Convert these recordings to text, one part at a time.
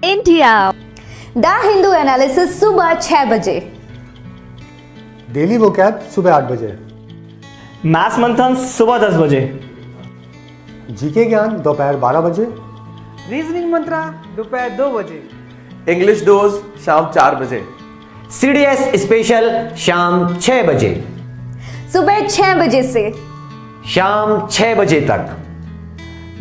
India. The Hindu analysis सुबह 6 बजे। Daily vocab सुबह 8 बजे। मैथ्स मंथन सुबह 10 बजे। जीके ज्ञान दोपहर 12 बजे। रीजनिंग मंत्रा दोपहर 2 बजे। इंग्लिश डोज शाम 4 बजे। सीडीएस स्पेशल शाम 6 बजे। सुबह 6 बजे से शाम 6 बजे तक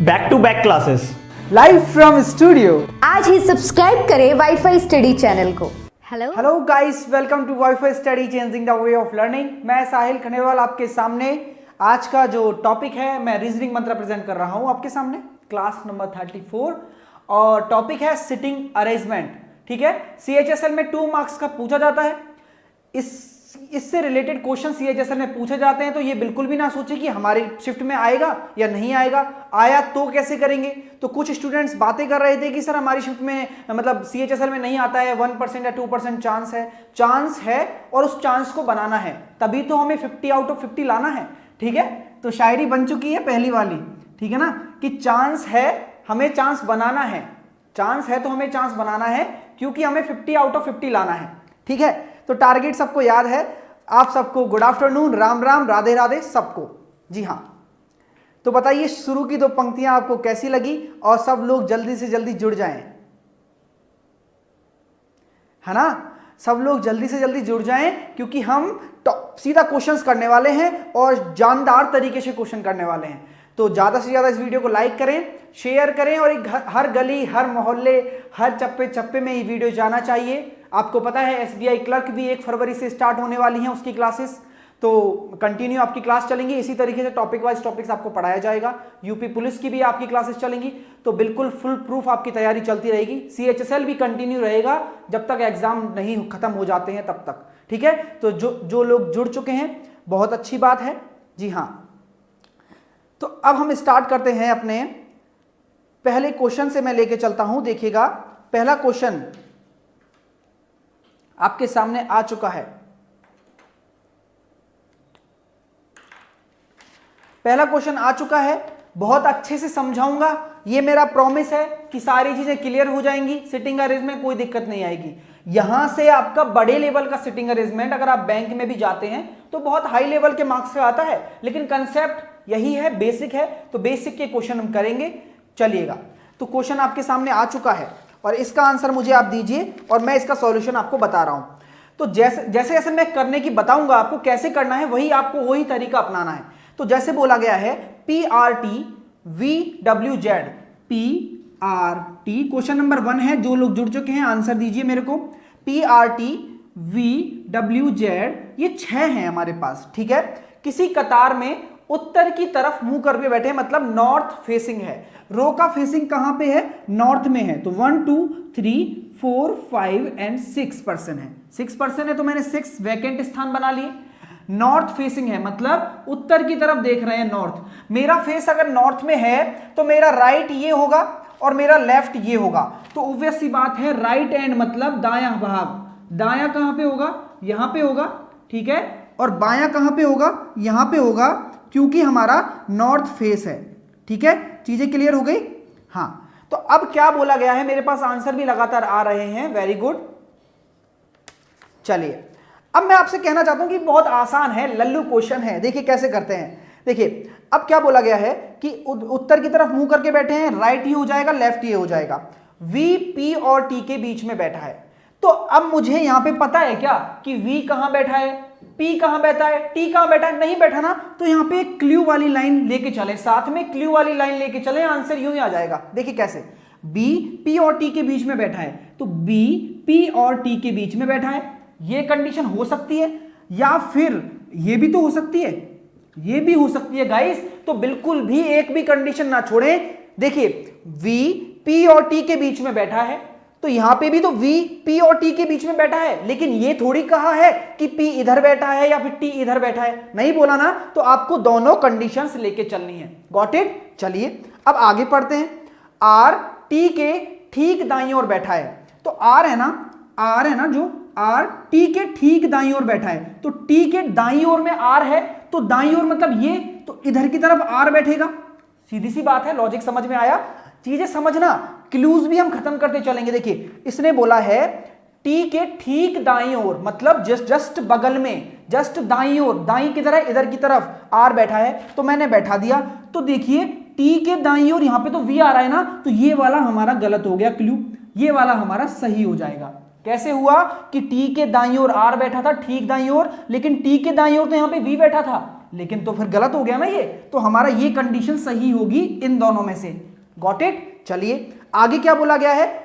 back to back classes live from studio. आज ही सब्सक्राइब करें वाईफाई स्टडी चैनल को। Hello guys, welcome to wifi study changing the way of learning. मैं साहिल खनेरवाल आपके सामने। आज का जो टॉपिक है, मैं रीजनिंग मंत्र प्रेजेंट कर रहा हूं आपके सामने, क्लास नंबर 34, और टॉपिक है सिटिंग अरेंजमेंट। ठीक है, सीएचएसएल में 2 मार्क्स का पूछा जाता है। इससे रिलेटेड क्वेश्चन सीएचएसएल में पूछे जाते हैं, तो ये बिल्कुल भी ना सोचे कि हमारी शिफ्ट में आएगा या नहीं आएगा, आया तो कैसे करेंगे। तो कुछ स्टूडेंट्स बातें कर रहे थे कि सर हमारी शिफ्ट में मतलब सीएचएसएल में नहीं आता है, 1% या 2% चांस है और उस चांस को बनाना है, तभी तो हमें 50 आउट ऑफ 50 लाना है। ठीक है, तो शायरी बन चुकी है पहली वाली, ठीक है ना, कि चांस है, हमें चांस बनाना है। चांस है तो हमें चांस बनाना है, क्योंकि हमें 50 आउट ऑफ 50 लाना है। ठीक है, तो टारगेट सबको याद है। आप सबको गुड आफ्टरनून, राम राम, राधे राधे सबको। जी हाँ, तो बताइए शुरू की 2 पंक्तियां आपको कैसी लगी, और सब लोग जल्दी से जल्दी जुड़ जाएं, है ना। सब लोग जल्दी से जल्दी जुड़ जाएं, क्योंकि हम सीधा क्वेश्चंस करने वाले हैं और जानदार तरीके से क्वेश्चन करने वाले हैं। तो ज्यादा से ज्यादा इस वीडियो को लाइक करें, शेयर करें, और हर गली, हर मोहल्ले, हर चप्पे चप्पे में ये वीडियो जाना चाहिए। आपको पता है एसबीआई क्लर्क भी 1 फरवरी से स्टार्ट होने वाली हैं उसकी क्लासेस, तो कंटिन्यू आपकी क्लास चलेंगी। इसी तरीके से टॉपिक वाइज टॉपिक्स आपको पढ़ाया जाएगा। यूपी पुलिस की भी आपकी क्लासेस चलेंगी, तो बिल्कुल फुल प्रूफ आपकी तैयारी चलती रहेगी। सीएचएसएल भी कंटिन्यू रहेगा जब तक एग्जाम नहीं खत्म हो जाते हैं तब तक। ठीक है, तो जो लोग जुड़ चुके हैं बहुत अच्छी बात है। जी हाँ, तो अब हम स्टार्ट करते हैं अपने पहले क्वेश्चन से। मैं लेके चलता हूं, देखिएगा पहला क्वेश्चन आपके सामने आ चुका है। पहला क्वेश्चन आ चुका है, बहुत अच्छे से समझाऊंगा, ये मेरा प्रॉमिस है कि सारी चीजें क्लियर हो जाएंगी। सिटिंग अरेंजमेंट में कोई दिक्कत नहीं आएगी। यहां से आपका बड़े लेवल का सिटिंग अरेंजमेंट, अगर आप बैंक में भी जाते हैं तो बहुत हाई लेवल के मार्क्स से आता है, लेकिन कंसेप्ट यही है, बेसिक है। तो बेसिक के क्वेश्चन हम करेंगे। चलिएगा, तो क्वेश्चन आपके सामने आ चुका है और इसका आंसर मुझे आप दीजिए और मैं इसका सॉल्यूशन आपको बता रहा हूं। तो जैसे जैसे मैं करने की बताऊंगा आपको कैसे करना है, वही तरीका अपनाना है। तो जैसे बोला गया है PRT VWZ, PRT question number 1 है। जो लोग जुड़ चुके हैं आंसर दीजिए मेरे को। PRT VWZ, ये 6 हैं हमारे पास। ठीक है, किसी कतार में उत्तर की तरफ मुंह करके बैठे, मतलब नॉर्थ फेसिंग है। रो का फेसिंग कहां पे है? नॉर्थ में है। तो 1 2 3 4 5 एंड 6% है। 6% है, तो मैंने 6 वैकेंट स्थान बना लिए। नॉर्थ फेसिंग है, मतलब उत्तर की तरफ देख रहे हैं, नॉर्थ। मेरा फेस अगर नॉर्थ में है तो मेरा राइट ये होगा और मेरा लेफ्ट ये होगा। तो ऑब्वियस सी बात है, राइट एंड मतलब दायां भाग। दायां कहां पे होगा? यहां पे होगा। ठीक है, और बायां कहां पे होगा? यहां पे होगा, क्योंकि हमारा नॉर्थ फेस है। ठीक है, चीजें क्लियर हो गई? हाँ, तो अब क्या बोला गया है, मेरे पास आंसर भी लगातार आ रहे हैं। Very good. चलिए, अब मैं आपसे कहना चाहता हूं कि बहुत आसान है, लल्लू क्वेश्चन है। देखिए कैसे करते हैं। देखिए अब क्या बोला गया है कि उत्तर की तरफ मुंह करके बैठे हैं, राइट ये हो जाएगा, लेफ्ट ये हो जाएगा। V, P और T के बीच में बैठा है। तो अब मुझे यहां पे पता है क्या कि V कहां बैठा है, P कहां बैठा है, T कहां बैठा है? नहीं बैठा ना, तो यहां पे एक क्लू वाली लाइन लेके चले, साथ में क्लू वाली लाइन लेके चले, आंसर यूं ही आ जाएगा। देखिए कैसे, B, P और T के बीच में बैठा है, तो B, P और T के बीच में बैठा है। ये कंडीशन हो सकती है, या फिर ये भी तो हो सकती है, ये भी हो सकती है गाइस। तो बिल्कुल भी एक भी कंडीशन ना छोड़ें। देखिए V, P और T के बीच में बैठा है, तो यहां पे भी तो V, P और T के बीच में बैठा है, लेकिन ये थोड़ी कहा है कि P इधर बैठा है या फिर T इधर बैठा है, नहीं बोला ना। तो आपको दोनों कंडीशंस लेके चलनी है। Got it? चलिए अब आगे पढ़ते हैं। R T के ठीक दाईं ओर बैठा है, तो R है ना, जो R T के ठीक दाईं ओर बैठा है, तो T के दाईं ओर में R है, तो दाईं ओर मतलब ये, तो इधर की तरफ R बैठेगा। सीधी सी बात है, लॉजिक समझ में आया। चीजें समझना, क्लूज भी हम खत्म करते चलेंगे। देखिए इसने बोला है टी के ठीक दाईं ओर, मतलब जस्ट बगल में, जस्ट दाईं ओर, दाईं की तरह इधर की तरफ आर बैठा है, तो मैंने बैठा दिया। तो देखिए टी के दाईं ओर, यहां पे तो वी आ रहा है ना, तो ये वाला हमारा गलत हो गया क्लू, ये वाला हमारा सही हो जाएगा। कैसे हुआ कि टी के दाईं ओर आर बैठा था, ठीक दाईं ओर, लेकिन टी के दाईं ओर तो यहां पे वी बैठा था, लेकिन तो फिर गलत हो गया ना ये, तो हमारा ये कंडीशन सही होगी इन दोनों में से। Got it. चलिए आगे क्या बोला गया है,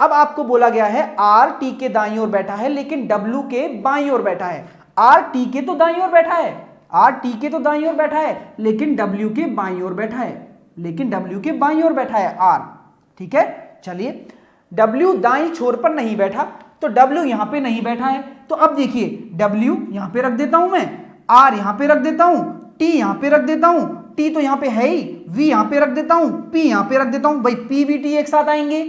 अब आपको बोला गया है आर टी के दाईं ओर बैठा है लेकिन डब्ल्यू के बाईं ओर बैठा है। आर टी के तो दाईं ओर बैठा है, आर टी के तो दाईं ओर बैठा है, लेकिन डब्ल्यू के बाईं ओर बैठा है, लेकिन डब्ल्यू के बाईं ओर बैठा है आर। ठीक है, चलिए डब्ल्यू दाईं छोर पर नहीं बैठा, तो डब्ल्यू यहां पे नहीं बैठा है, तो अब देखिए डब्ल्यू यहां पे रख देता हूं मैं, आर यहां पे रख देता हूं, टी यहां पे रख देता हूं, टी तो यहां पे है ही, वी यहां पे रख देता हूं, पी यहां पे रख देता हूं। भाई पी वी टी एक साथ आएंगे,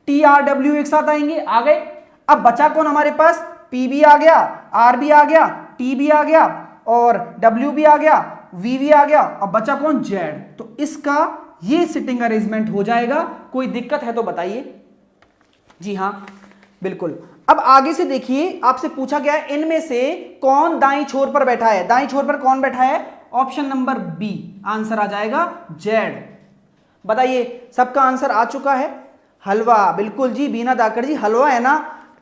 टी आर डब्ल्यू एक साथ आएंगे, आ गए। अब बचा कौन हमारे पास, पी भी आ गया, आर भी आ गया, टी भी आ गया, और डब्ल्यू भी आ गया, वी भी आ गया, अब बचा कौन, जेड। तो इसका ये सिटिंग अरेंजमेंट हो जाएगा। कोई दिक्कत है तो बताइए। जी हां बिल्कुल। अब आगे से देखिए, आपसे पूछा गया है इनमें से कौन दाईं छोर पर बैठा है, दाईं छोर पर कौन बैठा है, ऑप्शन नंबर बी, आंसर आ जाएगा जेड। बताइए सबका आंसर आ चुका है, हलवा, बिल्कुल जी बीना दाकर जी, हलवा है ना।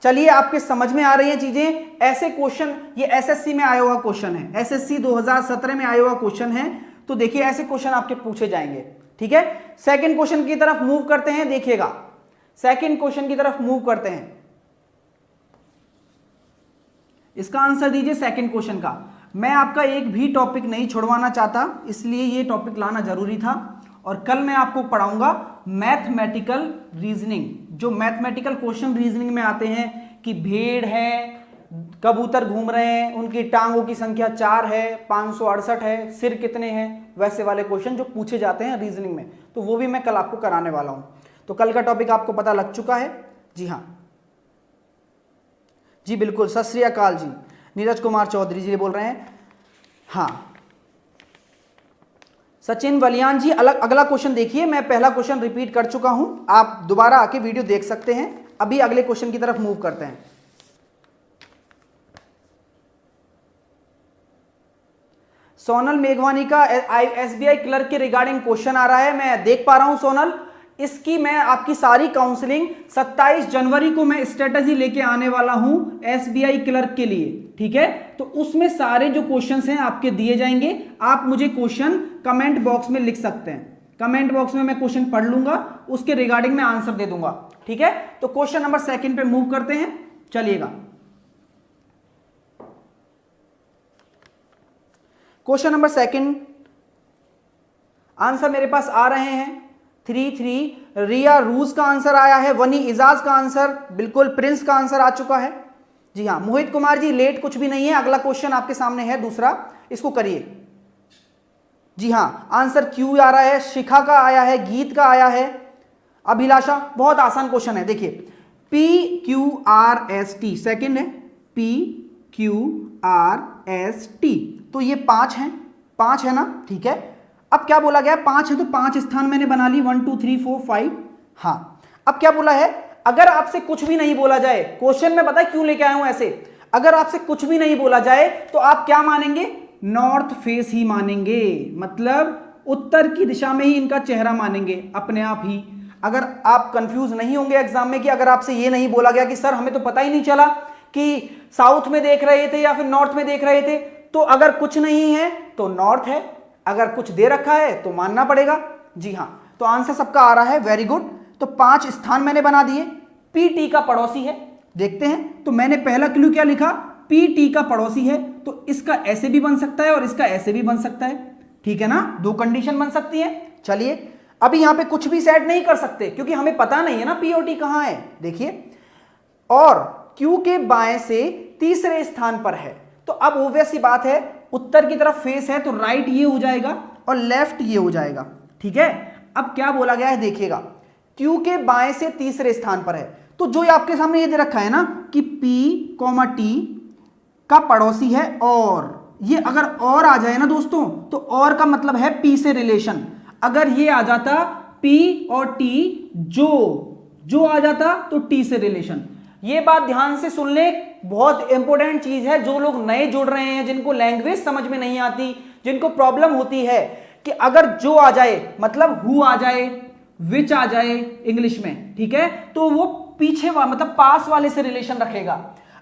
चलिए आपके समझ में आ रही हैं चीजें। ऐसे क्वेश्चन ये एसएससी में आया हुआ क्वेश्चन है, एसएससी 2017 में आया हुआ क्वेश्चन है, तो देखिए ऐसे क्वेश्चन आपके पूछे जाएंगे। ठीक है, सेकंड क्वेश्चन की तरफ मूव करते हैं, देखिएगा सेकंड क्वेश्चन की तरफ मूव करते हैं। इसका आंसर दीजिए सेकंड क्वेश्चन का। मैं आपका एक भी टॉपिक नहीं छुड़वाना चाहता, इसलिए ये टॉपिक लाना जरूरी था। और कल मैं आपको पढ़ाऊंगा मैथमेटिकल रीजनिंग, जो मैथमेटिकल क्वेश्चन रीजनिंग में आते हैं कि भेड़ है, कबूतर घूम रहे हैं, उनकी टांगों की संख्या 4 है, 568 है, सिर कितने हैं, वैसे वाले क्वेश्चन जो पूछे जाते हैं रीजनिंग में, तो वो भी मैं कल आपको कराने वाला हूं। तो कल का टॉपिक आपको पता लग चुका है। जी हाँ जी बिल्कुल, सत श्री अकाल जी, नीरज कुमार चौधरी जी बोल रहे हैं। हाँ सचिन वलियान जी, अगला क्वेश्चन देखिए, मैं पहला क्वेश्चन रिपीट कर चुका हूं, आप दोबारा आके वीडियो देख सकते हैं। अभी अगले क्वेश्चन की तरफ मूव करते हैं। सोनल मेघवानी का एसबीआई क्लर्क के रिगार्डिंग क्वेश्चन आ रहा है, मैं देख पा रहा हूं सोनल। इसकी मैं आपकी सारी काउंसलिंग 27 जनवरी को मैं स्ट्रेटजी लेके आने वाला हूं एसबीआई क्लर्क के लिए। ठीक है, तो उसमें सारे जो क्वेश्चंस हैं आपके दिए जाएंगे, आप मुझे क्वेश्चन कमेंट बॉक्स में लिख सकते हैं, कमेंट बॉक्स में मैं क्वेश्चन पढ़ लूंगा, उसके रिगार्डिंग मैं आंसर दे दूंगा। ठीक है, तो क्वेश्चन नंबर 2 पे मूव करते हैं, चलिएगा। क्वेश्चन नंबर 2 आंसर मेरे पास आ रहे हैं 3 रिया रूस का आंसर आया है, वनी इजाज का आंसर, बिल्कुल प्रिंस का आंसर आ चुका है। जी हाँ मोहित कुमार जी, लेट कुछ भी नहीं है, अगला क्वेश्चन आपके सामने है दूसरा, इसको करिए। जी हाँ आंसर क्यू आ रहा है, शिखा का आया है, गीत का आया है, अभिलाषा। बहुत आसान क्वेश्चन है, देखिए PQRST सेकंड है, PQRST, तो ये 5 हैं, 5 है ना। ठीक है, अब क्या बोला गया, 5 है तो 5 स्थान मैंने बना ली, 1 2 3 4 5। हाँ अब क्या बोला है, अगर आपसे कुछ भी नहीं बोला जाए, क्वेश्चन में बताए क्यों लेके आया हूं ऐसे, अगर आपसे कुछ भी नहीं बोला जाए तो आप क्या मानेंगे, नॉर्थ फेस ही मानेंगे, मतलब उत्तर की दिशा में ही इनका चेहरा मानेंगे अपने आप ही। अगर आप कंफ्यूज नहीं होंगे एग्जाम में कि अगर आपसे ये नहीं बोला गया कि सर हमें तो पता ही नहीं चला कि साउथ में देख रहे थे या फिर नॉर्थ में देख रहे थे, तो अगर कुछ नहीं है तो नॉर्थ है, अगर कुछ दे रखा है तो मानना पड़ेगा। जी हाँ, तो आंसर सबका आ रहा है, वेरी गुड। तो 5 स्थान मैंने बना दिए, पीटी का पड़ोसी है, देखते हैं। तो मैंने पहला क्लू क्या लिखा, पीटी का पड़ोसी है, तो इसका ऐसे भी बन सकता है और इसका ऐसे भी बन सकता है। ठीक है ना, 2 कंडीशन बन सकती है। चलिए अभी यहां पे कुछ भी सेट नहीं कर सकते क्योंकि हमें पता नहीं है ना पी और टी कहां है, देखिए। और क्यू के बाएं से तीसरे स्थान पर है, तो अब ऑब्वियस सी बात है, उत्तर की तरफ फेस है तो राइट ये हो जाएगा और लेफ्ट ये हो जाएगा। ठीक है, अब क्या बोला गया है देखिएगा, क्यू के बाएं से तीसरे स्थान पर है, तो जो आपके सामने ये दे रखा है ना कि P, T का पड़ोसी है, और ये अगर और आ जाए ना दोस्तों, तो और का मतलब है P से रिलेशन। अगर ये आ जाता P और T जो आ जाता तो T से रिलेशन। ये बात ध्यान से सुन ले, बहुत इंपॉर्टेंट चीज है। जो लोग नए जुड़ रहे हैं, जिनको लैंग्वेज समझ में नहीं आती, जिनको प्रॉब्लम होती है कि अगर जो आ जाए मतलब हु आ जाए, विच आ जाए इंग्लिश में, ठीक है, तो वो पीछे मतलब पास वाले से रिलेशन रखेगा।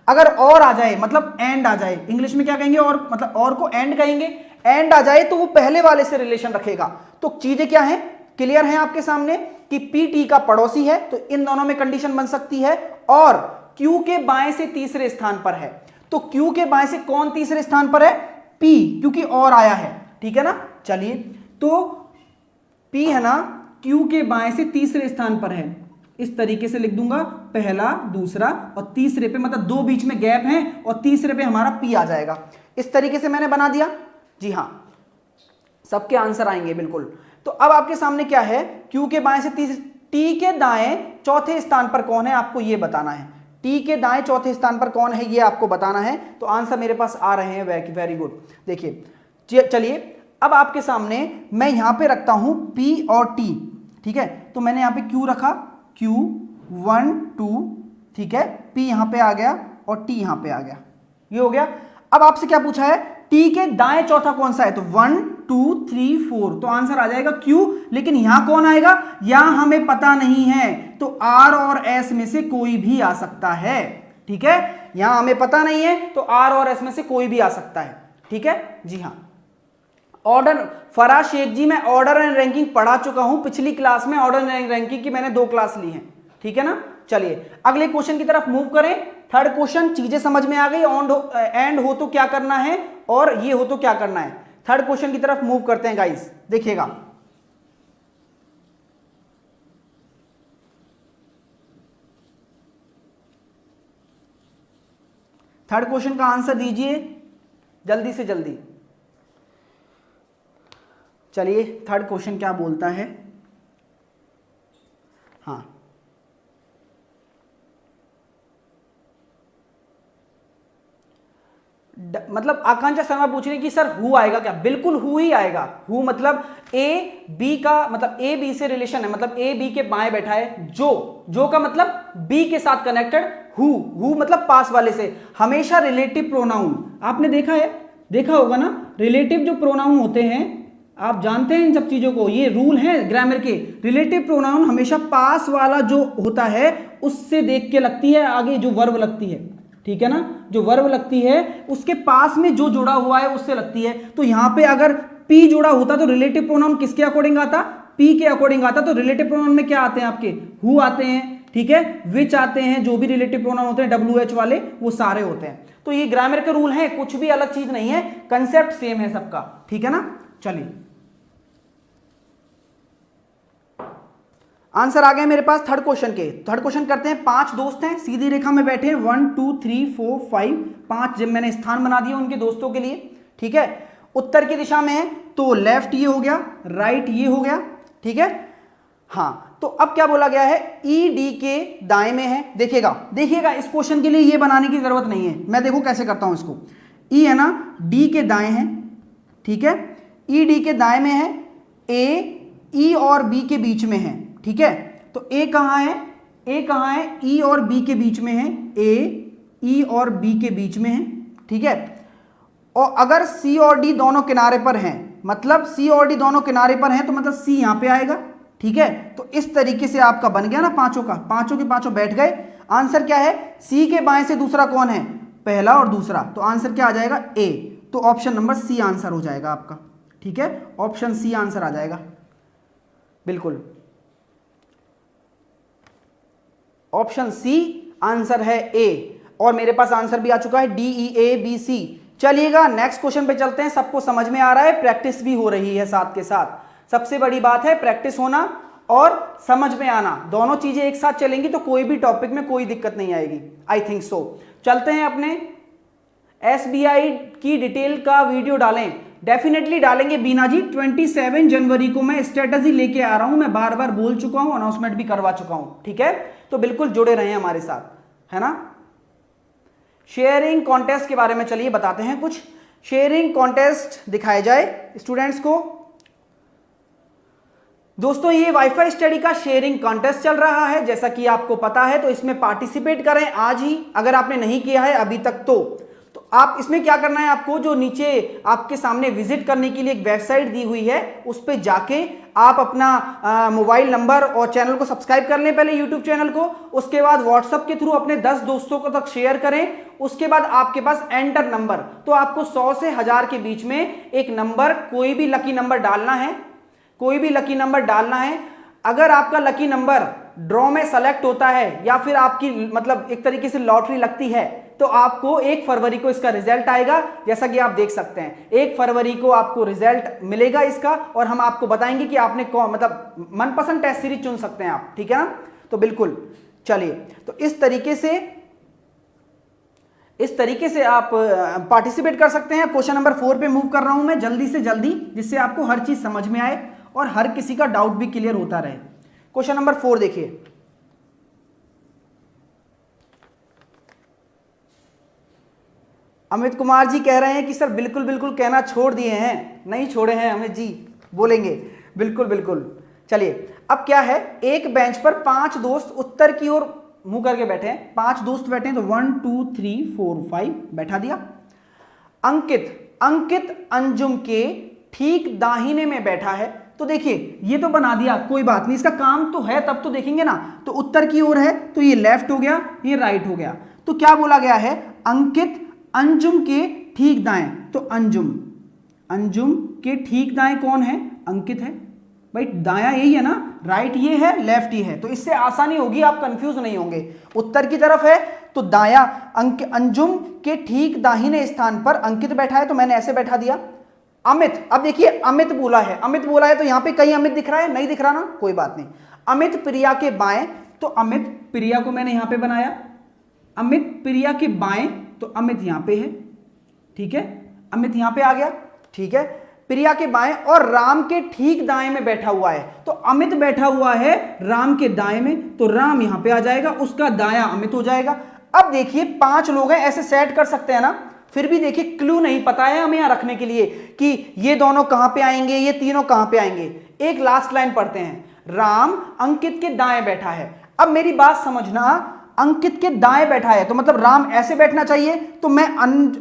अगर और आ जाए मतलब एंड आ जाए, इंग्लिश में क्या कहेंगे, और मतलब और को एंड कहेंगे, एंड आ जाए तो वो पहले वाले से रिलेशन रखेगा। तो चीजें क्या है, क्लियर है आपके सामने कि पी टी का पड़ोसी है, तो इन दोनों में कंडीशन बन सकती है। और क्यू के बाएं से तीसरे स्थान पर है, तो क्यू के बाएं से कौन तीसरे स्थान पर है, पी, क्योंकि और आया है, ठीक है ना। चलिए, तो पी है ना क्यू के बाएं से तीसरे स्थान पर है, इस तरीके से लिख दूंगा, पहला दूसरा और तीसरे पे, मतलब दो बीच में गैप है और तीसरे पे हमारा पी आ जाएगा। इस तरीके से मैंने बना दिया। जी हां, सबके आंसर आएंगे बिल्कुल। तो अब आपके सामने क्या है, क्यू के बाएं से तीसरे, टी के दाएं चौथे स्थान पर कौन है, आपको यह बताना है। टी के दाएं चौथे स्थान पर कौन है, यह आपको बताना है। तो आंसर मेरे पास आ रहे हैं, वेरी गुड। देखिए, चलिए अब आपके सामने मैं यहां पे रखता हूं P और T, ठीक है। तो मैंने यहां पे Q रखा, Q 1 2, ठीक है, P यहां पे आ गया और T यहां पे आ गया, ये हो गया। अब आपसे क्या पूछा है, T के दाएं चौथा कौन सा है, तो 1 2 3 4, तो आंसर आ जाएगा Q। लेकिन यहां कौन आएगा, यहां हमें पता नहीं है, तो R और S में से कोई भी आ सकता है, ठीक है। यहां हमें पता नहीं है तो R और S में से कोई भी आ सकता है, ठीक है। जी हां, ऑर्डर, फराज शेख जी, मैं ऑर्डर एंड रैंकिंग पढ़ा चुका हूं पिछली क्लास में। ऑर्डर एंड रैंकिंग की मैंने 2 क्लास ली हैं, ठीक है ना। चलिए अगले क्वेश्चन की तरफ मूव करें। थर्ड क्वेश्चन, चीजें समझ में आ गई, एंड हो तो क्या करना है और ये हो तो क्या करना है। थर्ड क्वेश्चन की तरफ मूव करते हैं गाइस, देखिएगा। थर्ड क्वेश्चन का आंसर दीजिए जल्दी से जल्दी। चलिए, थर्ड क्वेश्चन क्या बोलता है। हाँ, मतलब आकांक्षा शर्मा पूछ रही कि सर हु आएगा क्या, बिल्कुल हु ही आएगा। हु मतलब ए बी का, मतलब ए बी से रिलेशन है, मतलब ए बी के बाएं बैठा है। जो का मतलब बी के साथ कनेक्टेड। हु मतलब पास वाले से। हमेशा रिलेटिव प्रोनाउन, आपने देखा होगा ना, रिलेटिव जो प्रोनाउन होते हैं, आप जानते हैं इन सब चीजों को, ये रूल है ग्रामर के। रिलेटिव प्रोनाउन हमेशा पास वाला जो होता है उससे देख के लगती है आगे जो वर्ब लगती है, ठीक है ना। जो वर्ब लगती है उसके पास में जो जुड़ा हुआ है उससे लगती है। तो यहां पे अगर P जुड़ा होता तो रिलेटिव प्रोनाउन किसके अकॉर्डिंग आता, P के अकॉर्डिंग आता। तो रिलेटिव प्रोनाउन में क्या आते हैं आपके, हु आते हैं, ठीक है, विच आते हैं, जो भी रिलेटिव प्रोनाउन होते हैं WH वाले वो सारे होते हैं। तो ये ग्रामर के रूल हैं, कुछ भी अलग चीज नहीं है, कंसेप्ट सेम है सबका, ठीक है ना। चलिए, आंसर आ गए मेरे पास थर्ड क्वेश्चन के। थर्ड क्वेश्चन करते हैं। 5 दोस्त हैं, सीधी रेखा में बैठे हैं, 1 2 3 4 5, 5 जब मैंने स्थान बना दिए उनके दोस्तों के लिए, ठीक है। उत्तर की दिशा में है तो लेफ्ट ये हो गया, राइट ये हो गया, ठीक है। हाँ, तो अब क्या बोला गया है, ई डी के दाएं में है। देखिएगा इस क्वेश्चन के लिए ये बनाने की जरूरत नहीं है, मैं देखो कैसे करता हूं इसको। ई है ना डी के दाएं है, ठीक है, ई डी के दाएं में है, ए ई और बी के बीच में है, ठीक है। तो ए कहां है, ई और बी के बीच में है, ए ई और बी के बीच में है, ठीक है। और अगर सी और डी दोनों किनारे पर हैं, मतलब सी और डी दोनों किनारे पर हैं, तो मतलब सी यहां पे आएगा, ठीक है। तो इस तरीके से आपका बन गया ना पांचों का, पांचों के पांचों बैठ गए। आंसर क्या है, सी के बाएं से दूसरा कौन है, पहला और दूसरा, तो आंसर क्या आ जाएगा, ए। तो ऑप्शन नंबर सी आंसर हो जाएगा आपका, ठीक है, ऑप्शन सी आंसर आ जाएगा, बिल्कुल ऑप्शन सी आंसर है ए। और मेरे पास आंसर भी आ चुका है डी ई ए बी सी। चलिएगा नेक्स्ट क्वेश्चन पे चलते हैं। सबको समझ में आ रहा है, प्रैक्टिस भी हो रही है साथ के साथ। सबसे बड़ी बात है प्रैक्टिस होना और समझ में आना, दोनों चीजें एक साथ चलेंगी तो कोई भी टॉपिक में कोई दिक्कत नहीं आएगी, आई थिंक सो। चलते हैं अपने एसबीआई की डिटेल का वीडियो डालें, डेफिनेटली डालेंगे बीना जी। 27 जनवरी को मैं स्ट्रेटजी लेके आ रहा हूं, मैं बार बार बोल चुका हूं, अनाउंसमेंट भी करवा चुका हूं, ठीक है। तो बिल्कुल जुड़े रहें हमारे साथ, है ना। शेयरिंग कॉन्टेस्ट के बारे में चलिए बताते हैं कुछ। शेयरिंग कॉन्टेस्ट दिखाए जाए स्टूडेंट्स को। दोस्तों ये वाईफाई स्टडी का शेयरिंग कॉन्टेस्ट चल रहा है, जैसा कि आपको पता है, तो इसमें पार्टिसिपेट करें आज ही, अगर आपने नहीं किया है अभी तक तो आप इसमें क्या करना है, आपको जो नीचे आपके सामने विजिट करने के लिए एक वेबसाइट दी हुई है उस पे जाके आप अपना मोबाइल नंबर और चैनल को सब्सक्राइब कर लें पहले यूट्यूब चैनल को, उसके बाद व्हाट्सएप के थ्रू अपने 10 दोस्तों को तक शेयर करें, उसके बाद आपके पास एंटर नंबर, तो आपको 100 से 1000 के बीच में एक नंबर, कोई भी लकी नंबर डालना है, कोई भी लकी नंबर डालना है। अगर आपका लकी नंबर ड्रॉ में सेलेक्ट होता है या फिर आपकी मतलब एक तरीके से लॉटरी लगती है तो आपको 1 फरवरी को इसका रिजल्ट आएगा, जैसा कि आप देख सकते हैं 1 फरवरी को आपको रिजल्ट मिलेगा इसका, और हम आपको बताएंगे कि आपने कौन मतलब मनपसंद टेस्ट सीरीज चुन सकते हैं आप, ठीक है ना। तो बिल्कुल चलिए, तो इस तरीके से आप पार्टिसिपेट कर सकते हैं। क्वेश्चन नंबर 4 पे मूव कर रहा हूं मैं जल्दी से जल्दी, जिससे आपको हर चीज समझ में आए और हर किसी का डाउट भी क्लियर होता रहे। क्वेश्चन नंबर 4 देखिए, अमित कुमार जी कह रहे हैं कि सर बिल्कुल बिल्कुल कहना छोड़ दिए हैं, नहीं छोड़े हैं अमित जी, बोलेंगे बिल्कुल बिल्कुल। चलिए अब क्या है, एक बेंच पर 5 दोस्त उत्तर की ओर मुंह करके बैठे हैं, 5 दोस्त बैठे हैं, तो 1 2 3 4 5 बैठा दिया। अंकित अंजुम के ठीक दाहिने में बैठा है, तो देखिए ये तो बना दिया, कोई बात नहीं, इसका काम तो है तब तो देखेंगे ना। तो उत्तर की ओर है तो ये लेफ्ट हो गया, ये राइट हो गया। तो क्या बोला गया है, अंकित अंजुम के ठीक दाएं, तो अंजुम के ठीक दाएं कौन है, अंकित है भाई, दायां यही है ना, राइट ये है, लेफ्ट ये है, तो इससे आसानी होगी, आप कंफ्यूज नहीं होंगे। उत्तर की तरफ है तो दायां, अंजुम के ठीक दाहिने स्थान पर अंकित बैठा है, तो मैंने ऐसे बैठा दिया। अमित, अब देखिए अमित बोला है तो यहां पे कहीं अमित दिख रहा है, नहीं दिख रहा ना, कोई बात नहीं। अमित प्रिया के बाएं, तो अमित प्रिया को मैंने यहां पे बनाया, अमित प्रिया के बाएं, तो अमित यहां पे है, ठीक है, अमित यहां पे आ गया, ठीक है, प्रिया के बाएं, और राम के ठीक दाएं में बैठा हुआ है, तो अमित बैठा हुआ है राम के दाएं में, तो राम यहां पे आ जाएगा, उसका दायां अमित हो जाएगा। अब देखिए 5 लोग हैं, ऐसे सेट कर सकते हैं ना, फिर भी देखिए क्लू नहीं पता है हमें यहां रखने के लिए कि ये दोनों कहां पे आएंगे, ये तीनों कहां पे आएंगे। एक लास्ट लाइन पढ़ते हैं, राम अंकित के दाएं बैठा है। अब मेरी बात समझना, अंकित के दाएं बैठा है तो मतलब राम ऐसे बैठना चाहिए, तो मैं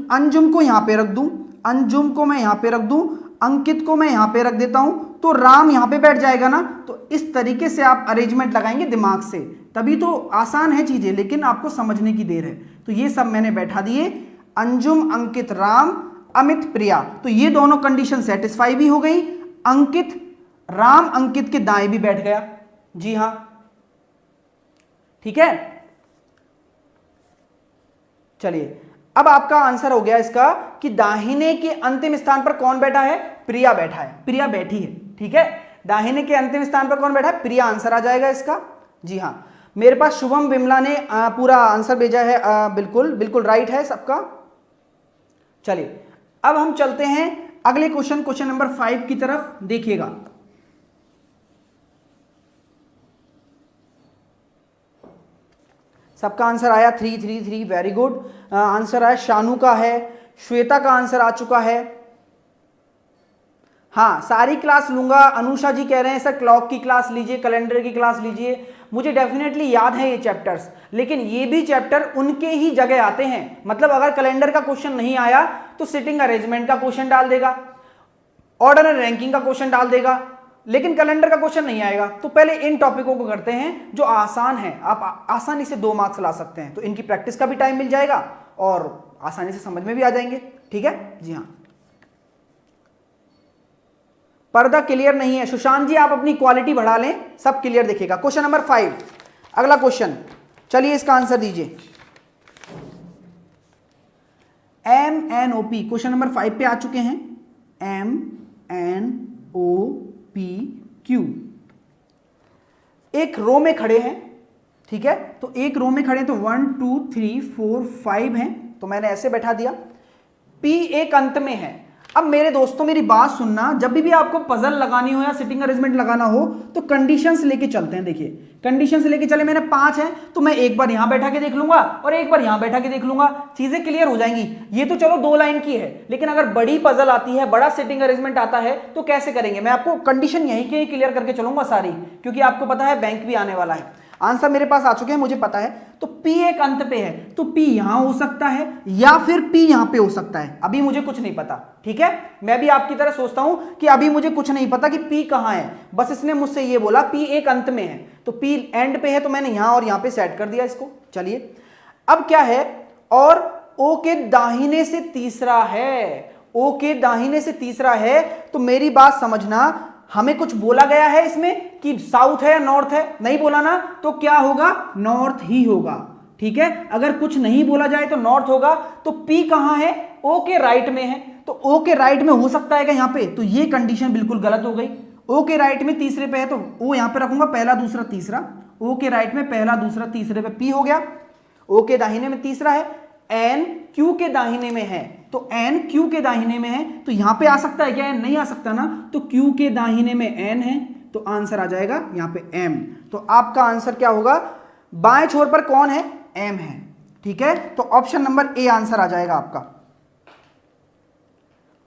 अंजुम को यहां पे रख दूं, अंजुम को मैं यहां पे रख दूं, अंकित को मैं यहां पे रख देता हूं, तो राम यहां पे बैठ जाएगा ना। तो इस तरीके से आप अरेंजमेंट लगाएंगे दिमाग से, तभी तो आसान है चीजें, लेकिन आपको समझने की देर है। तो ये सब मैंने बैठा दिए, अंजुम अंकित राम अमित प्रिया, तो ये दोनों कंडीशन सेटिस्फाई भी हो गई। अंकित राम अंकित के दाएं भी बैठ गया, जी हां, ठीक है। चलिए अब आपका आंसर हो गया इसका कि दाहिने के अंतिम स्थान पर कौन बैठा है, प्रिया बैठा है, प्रिया बैठी है, ठीक है। दाहिने के अंतिम स्थान पर कौन बैठा है, प्रिया, आंसर आ जाएगा इसका, जी हां। मेरे पास शुभम विमला ने पूरा आंसर भेजा है, बिल्कुल बिल्कुल राइट है सबका। चलिए अब हम चलते हैं अगले क्वेश्चन नंबर 5 की तरफ, देखिएगा। सबका आंसर आया 3 3 3, वेरी गुड। आंसर आया शानू का है, श्वेता का आंसर आ चुका है। हाँ, सारी क्लास लूंगा, अनुषा जी कह रहे हैं सर क्लॉक की क्लास लीजिए, कैलेंडर की क्लास लीजिए। मुझे डेफिनेटली याद है ये चैप्टर्स, लेकिन ये भी चैप्टर उनके ही जगह आते हैं। मतलब अगर कैलेंडर का क्वेश्चन नहीं आया तो सिटिंग अरेंजमेंट का क्वेश्चन डाल देगा, ऑर्डर एंड रैंकिंग का क्वेश्चन डाल देगा, लेकिन कैलेंडर का क्वेश्चन नहीं आएगा। तो पहले इन टॉपिकों को करते हैं जो आसान है, आप आसानी से 2 मार्क्स ला सकते हैं, तो इनकी प्रैक्टिस का भी टाइम मिल जाएगा और आसानी से समझ में भी आ जाएंगे, ठीक है, जी हाँ। पर्दा क्लियर नहीं है, सुशांत जी आप अपनी क्वालिटी बढ़ा लें, सब क्लियर दिखेगा। क्वेश्चन नंबर 5, अगला क्वेश्चन, चलिए इसका आंसर दीजिए। MNOP क्वेश्चन नंबर 5 पे आ चुके हैं। MNOPQ एक रो में खड़े हैं, ठीक है, तो एक रो में खड़े हैं, तो 1 2 3 4 5 हैं, तो मैंने ऐसे बैठा दिया। P एक अंत में है। अब मेरे दोस्तों मेरी बात सुनना, जब भी आपको पजल लगानी हो या सिटिंग अरेंजमेंट लगाना हो तो कंडीशंस लेके चलते हैं। देखिए कंडीशंस लेके चले, मैंने 5 है तो मैं एक बार यहां बैठा के देख लूंगा और एक बार यहां बैठा के देख लूंगा, चीजें क्लियर हो जाएंगी। ये तो चलो 2 लाइन की है, लेकिन अगर बड़ी पजल आती है, बड़ा सिटिंग अरेंजमेंट आता है तो कैसे करेंगे? मैं आपको कंडीशन यहीं के क्लियर करके चलूंगा सारी, क्योंकि आपको पता है बैंक भी आने वाला है। आंसर मेरे पास आ चुके हैं, मुझे पता है। तो P एक अंत पे है तो P यहां हो सकता है या फिर P यहां पे हो सकता है। अभी मुझे कुछ नहीं पता, ठीक है? मैं भी आपकी तरह सोचता हूं कि अभी मुझे कुछ नहीं पता कि P कहां है, बस इसने मुझसे ये बोला P एक अंत में है तो P एंड पे है, तो मैंने यहां और यहां पे सेट कर दिया इसको। चलिए अब क्या है, और O के दाहिने से तीसरा है, O के दाहिने से तीसरा है। तो मेरी बात समझना, हमें कुछ बोला गया है इसमें कि साउथ है या नॉर्थ है? नहीं बोला ना, तो क्या होगा? नॉर्थ ही होगा, ठीक है? अगर कुछ नहीं बोला जाए तो नॉर्थ होगा। तो P कहां है? O के राइट में है, तो O के राइट में हो सकता है क्या यहां पे? तो ये कंडीशन बिल्कुल गलत हो गई। O के राइट में तीसरे पे है तो O यहां पे रखूंगा, पहला दूसरा तीसरा। O के राइट में पहला दूसरा तीसरे पे P हो गया। O के दाहिने में तीसरा है, N Q के दाहिने में है, तो N Q के दाहिने में है, तो यहां पे आ सकता है क्या? N नहीं आ सकता ना, तो Q के दाहिने में N है, तो आंसर आ जाएगा यहां पे M। तो आपका आंसर क्या होगा? बाएं छोर पर कौन है? M है, ठीक है? तो ऑप्शन नंबर ए आंसर आ जाएगा आपका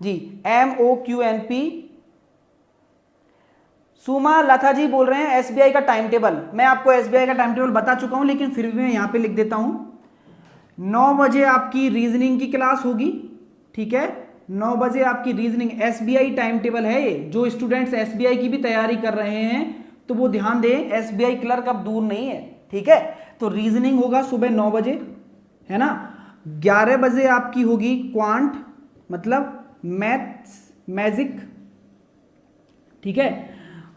जी, MOQNP। सुमा लता जी बोल रहे हैं SBI का टाइम टेबल। मैं आपको SBI का टाइम टेबल बता चुका हूं, लेकिन फिर भी मैं यहां पे लिख देता हूं। 9 बजे आपकी रीजनिंग की क्लास होगी, ठीक है? 9 बजे आपकी रीजनिंग, SBI टाइम टेबल है ये। जो स्टूडेंट्स SBI की भी तैयारी कर रहे हैं तो वो ध्यान दें, SBI क्लर्क अब दूर नहीं है, ठीक है? तो रीजनिंग होगा सुबह 9 बजे, है ना? 11 बजे आपकी होगी क्वांट, मतलब मैथ्स मैजिक, ठीक है?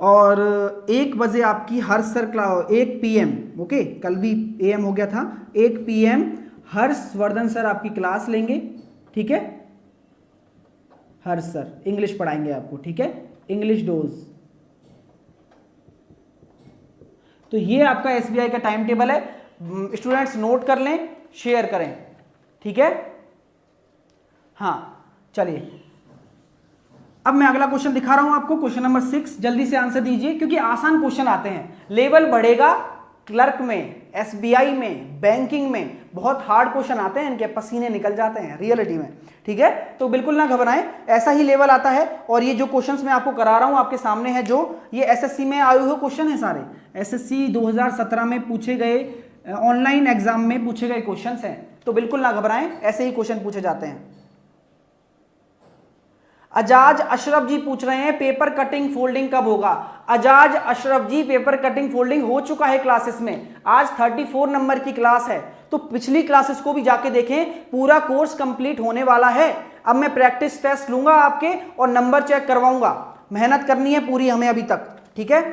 और 1 बजे आपकी हर्षसर क्लास, 1 PM, ओके, कल भी AM हो गया था, 1 PM हर्षवर्धन सर आपकी क्लास लेंगे, ठीक है? हर्ष सर इंग्लिश पढ़ाएंगे आपको, ठीक है? English dose. तो ये आपका SBI का टाइम टेबल है, स्टूडेंट्स नोट कर लें, शेयर करें, ठीक है? हाँ चलिए, अब मैं अगला क्वेश्चन दिखा रहा हूं आपको, क्वेश्चन नंबर 6। जल्दी से आंसर दीजिए क्योंकि आसान क्वेश्चन आते हैं। लेवल बढ़ेगा क्लर्क में, SBI में, बैंकिंग में बहुत हार्ड क्वेश्चन आते हैं, इनके पसीने निकल जाते हैं रियलिटी में, ठीक है? तो बिल्कुल ना घबराएं, ऐसा ही लेवल आता है। और ये जो क्वेश्चंस मैं आपको करा रहा हूं आपके सामने है, जो ये SSC में आए हुए क्वेश्चन है सारे, SSC 2017 में पूछे गए, ऑनलाइन एग्जाम में पूछे गए क्वेश्चंस हैं। तो बिल्कुल ना घबराएं, ऐसे ही क्वेश्चन पूछे जाते हैं। अजाज अशरफ जी पूछ रहे हैं पेपर कटिंग फोल्डिंग कब होगा? अजाज अशरफ जी, पेपर कटिंग फोल्डिंग हो चुका है क्लासेस में। आज 34 नंबर की क्लास है, तो पिछली क्लासेस को भी जाके देखें, पूरा कोर्स कंप्लीट होने वाला है। अब मैं प्रैक्टिस टेस्ट लूंगा आपके और नंबर चेक करवाऊंगा। मेहनत करनी है पूरी हमें अभी तक, ठीक है?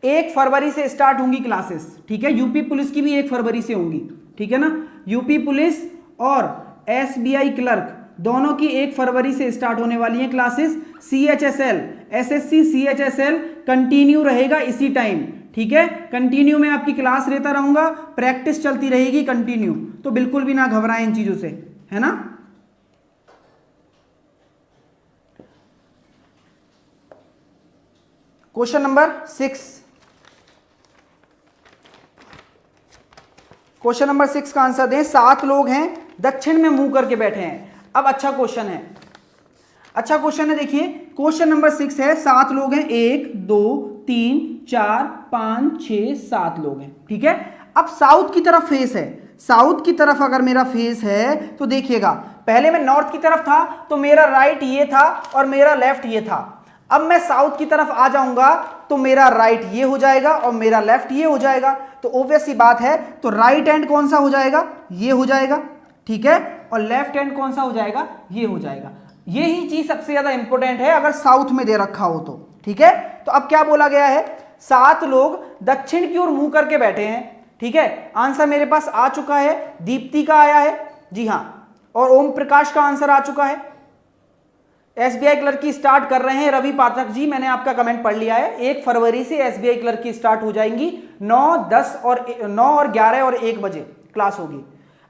1 फरवरी से स्टार्ट होंगी क्लासेस, ठीक है? यूपी पुलिस की भी 1 फरवरी से होंगी, ठीक है ना? यूपी पुलिस और SBI क्लर्क दोनों की 1 फरवरी से स्टार्ट होने वाली हैं classes. CHSL, SSC CHSL continue रहेगा इसी टाइम, ठीक है? कंटिन्यू में आपकी क्लास लेता रहूंगा, प्रैक्टिस चलती रहेगी कंटिन्यू। तो बिल्कुल भी ना घबराएं इन चीजों से, है ना? क्वेश्चन नंबर 6, क्वेश्चन नंबर 6 का आंसर दें। 7 लोग हैं, दक्षिण में मुंह करके बैठे हैं। अब अच्छा क्वेश्चन है, अच्छा क्वेश्चन है। देखिए क्वेश्चन नंबर 6 है, 7 लोग हैं, 1 2 3 4 5 6 7 लोग हैं, ठीक है? अब साउथ की तरफ फेस है, साउथ की तरफ अगर मेरा फेस है तो देखिएगा, पहले मैं नॉर्थ की तरफ था तो मेरा राइट ये था और मेरा लेफ्ट ये था। अब मैं साउथ की तरफ आ जाऊंगा तो मेरा राइट ये हो जाएगा और मेरा लेफ्ट ये हो जाएगा। तो ऑब्वियस सी बात है, तो राइट हैंड कौन सा हो जाएगा? ये हो जाएगा, ठीक है? और लेफ्ट हैंड कौन सा हो जाएगा? ये हो जाएगा। ये ही चीज सबसे ज्यादा इंपॉर्टेंट है अगर साउथ में दे रखा हो तो, ठीक है? तो अब क्या बोला गया है? 7 लोग दक्षिण की ओर मुंह करके बैठे हैं, ठीक है? आंसर मेरे पास आ चुका है, दीप्ति का आया है, जी हां, और ओम प्रकाश का आंसर आ चुका है। SBI क्लर्क की स्टार्ट कर रहे हैं रवि पाठक जी, मैंने आपका कमेंट पढ़ लिया है। 1 फरवरी से SBI क्लर्क की स्टार्ट हो जाएंगी, 9 10 और 9 और 11 और 1 बजे क्लास होगी।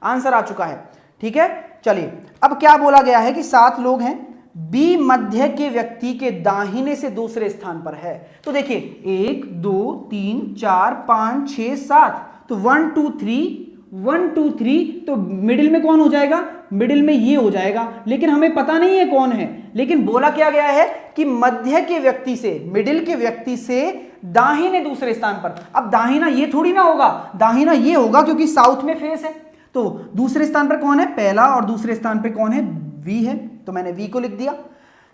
आंसर आ चुका है, ठीक है। चलिए अब क्या बोला गया है कि 7 लोग हैं, बी मध्य के व्यक्ति के दाहिने से दूसरे स्थान पर है। तो देखिए 1 2 3 4 5 6 7, तो 1 2 3 तो मिडिल में कौन हो जाएगा, मिडिल में ये हो जाएगा, लेकिन हमें पता नहीं है कौन है। लेकिन बोला क्या गया है कि मध्य के व्यक्ति से, मिडिल के व्यक्ति से दाहिने दूसरे स्थान पर। अब दाहिना ये थोड़ी ना होगा, दाहिना ये होगा क्योंकि साउथ में फेस है। तो दूसरे स्थान पर कौन है, पहला, और दूसरे स्थान पर कौन है, वी है, तो मैंने वी को लिख दिया।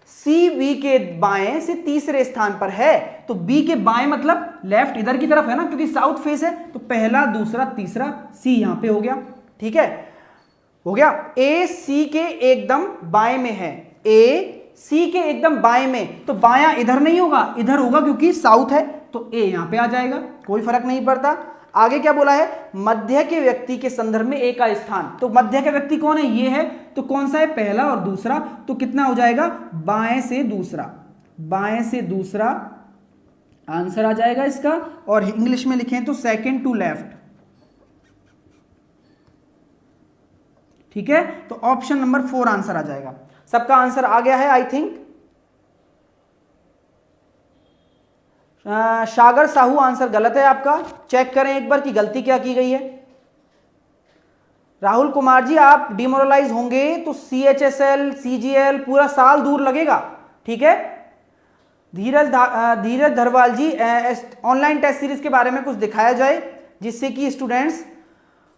सी वी के बाएं से तीसरे स्थान पर है, तो बी के बाएं मतलब लेफ्ट, इधर की तरफ है ना, क्योंकि साउथ फेस है, तो पहला दूसरा तीसरा, सी यहां पे हो गया। ठीक है, हो गया। ए सी के एकदम बाएं में है, ए सी के एकदम बाएं में, तो बायां इधर नहीं होगा, इधर होगा क्योंकि साउथ है, तो ए यहां पे आ जाएगा, कोई फर्क नहीं पड़ता। आगे क्या बोला है, मध्य के व्यक्ति के संदर्भ में ए का स्थान, तो मध्य का व्यक्ति कौन है, ये है, तो कौन सा है, पहला और दूसरा, तो कितना हो जाएगा, बाएं से दूसरा, बाएं से दूसरा आंसर आ जाएगा इसका। और इंग्लिश में लिखें तो सेकंड टू लेफ्ट। ठीक है, तो ऑप्शन नंबर 4 आंसर आ जाएगा। सबका आंसर आ गया है I think. Sagar Sahu answer गलत है आपका, चेक करें एक बार कि गलती क्या की गई है। राहुल कुमार जी आप डिमोरलाइज होंगे तो CHSL CGL पूरा साल दूर लगेगा। ठीक है, धीरज धरवाल जी ऑनलाइन टेस्ट सीरीज के बारे में कुछ दिखाया जाए जिससे कि स्टूडेंट्स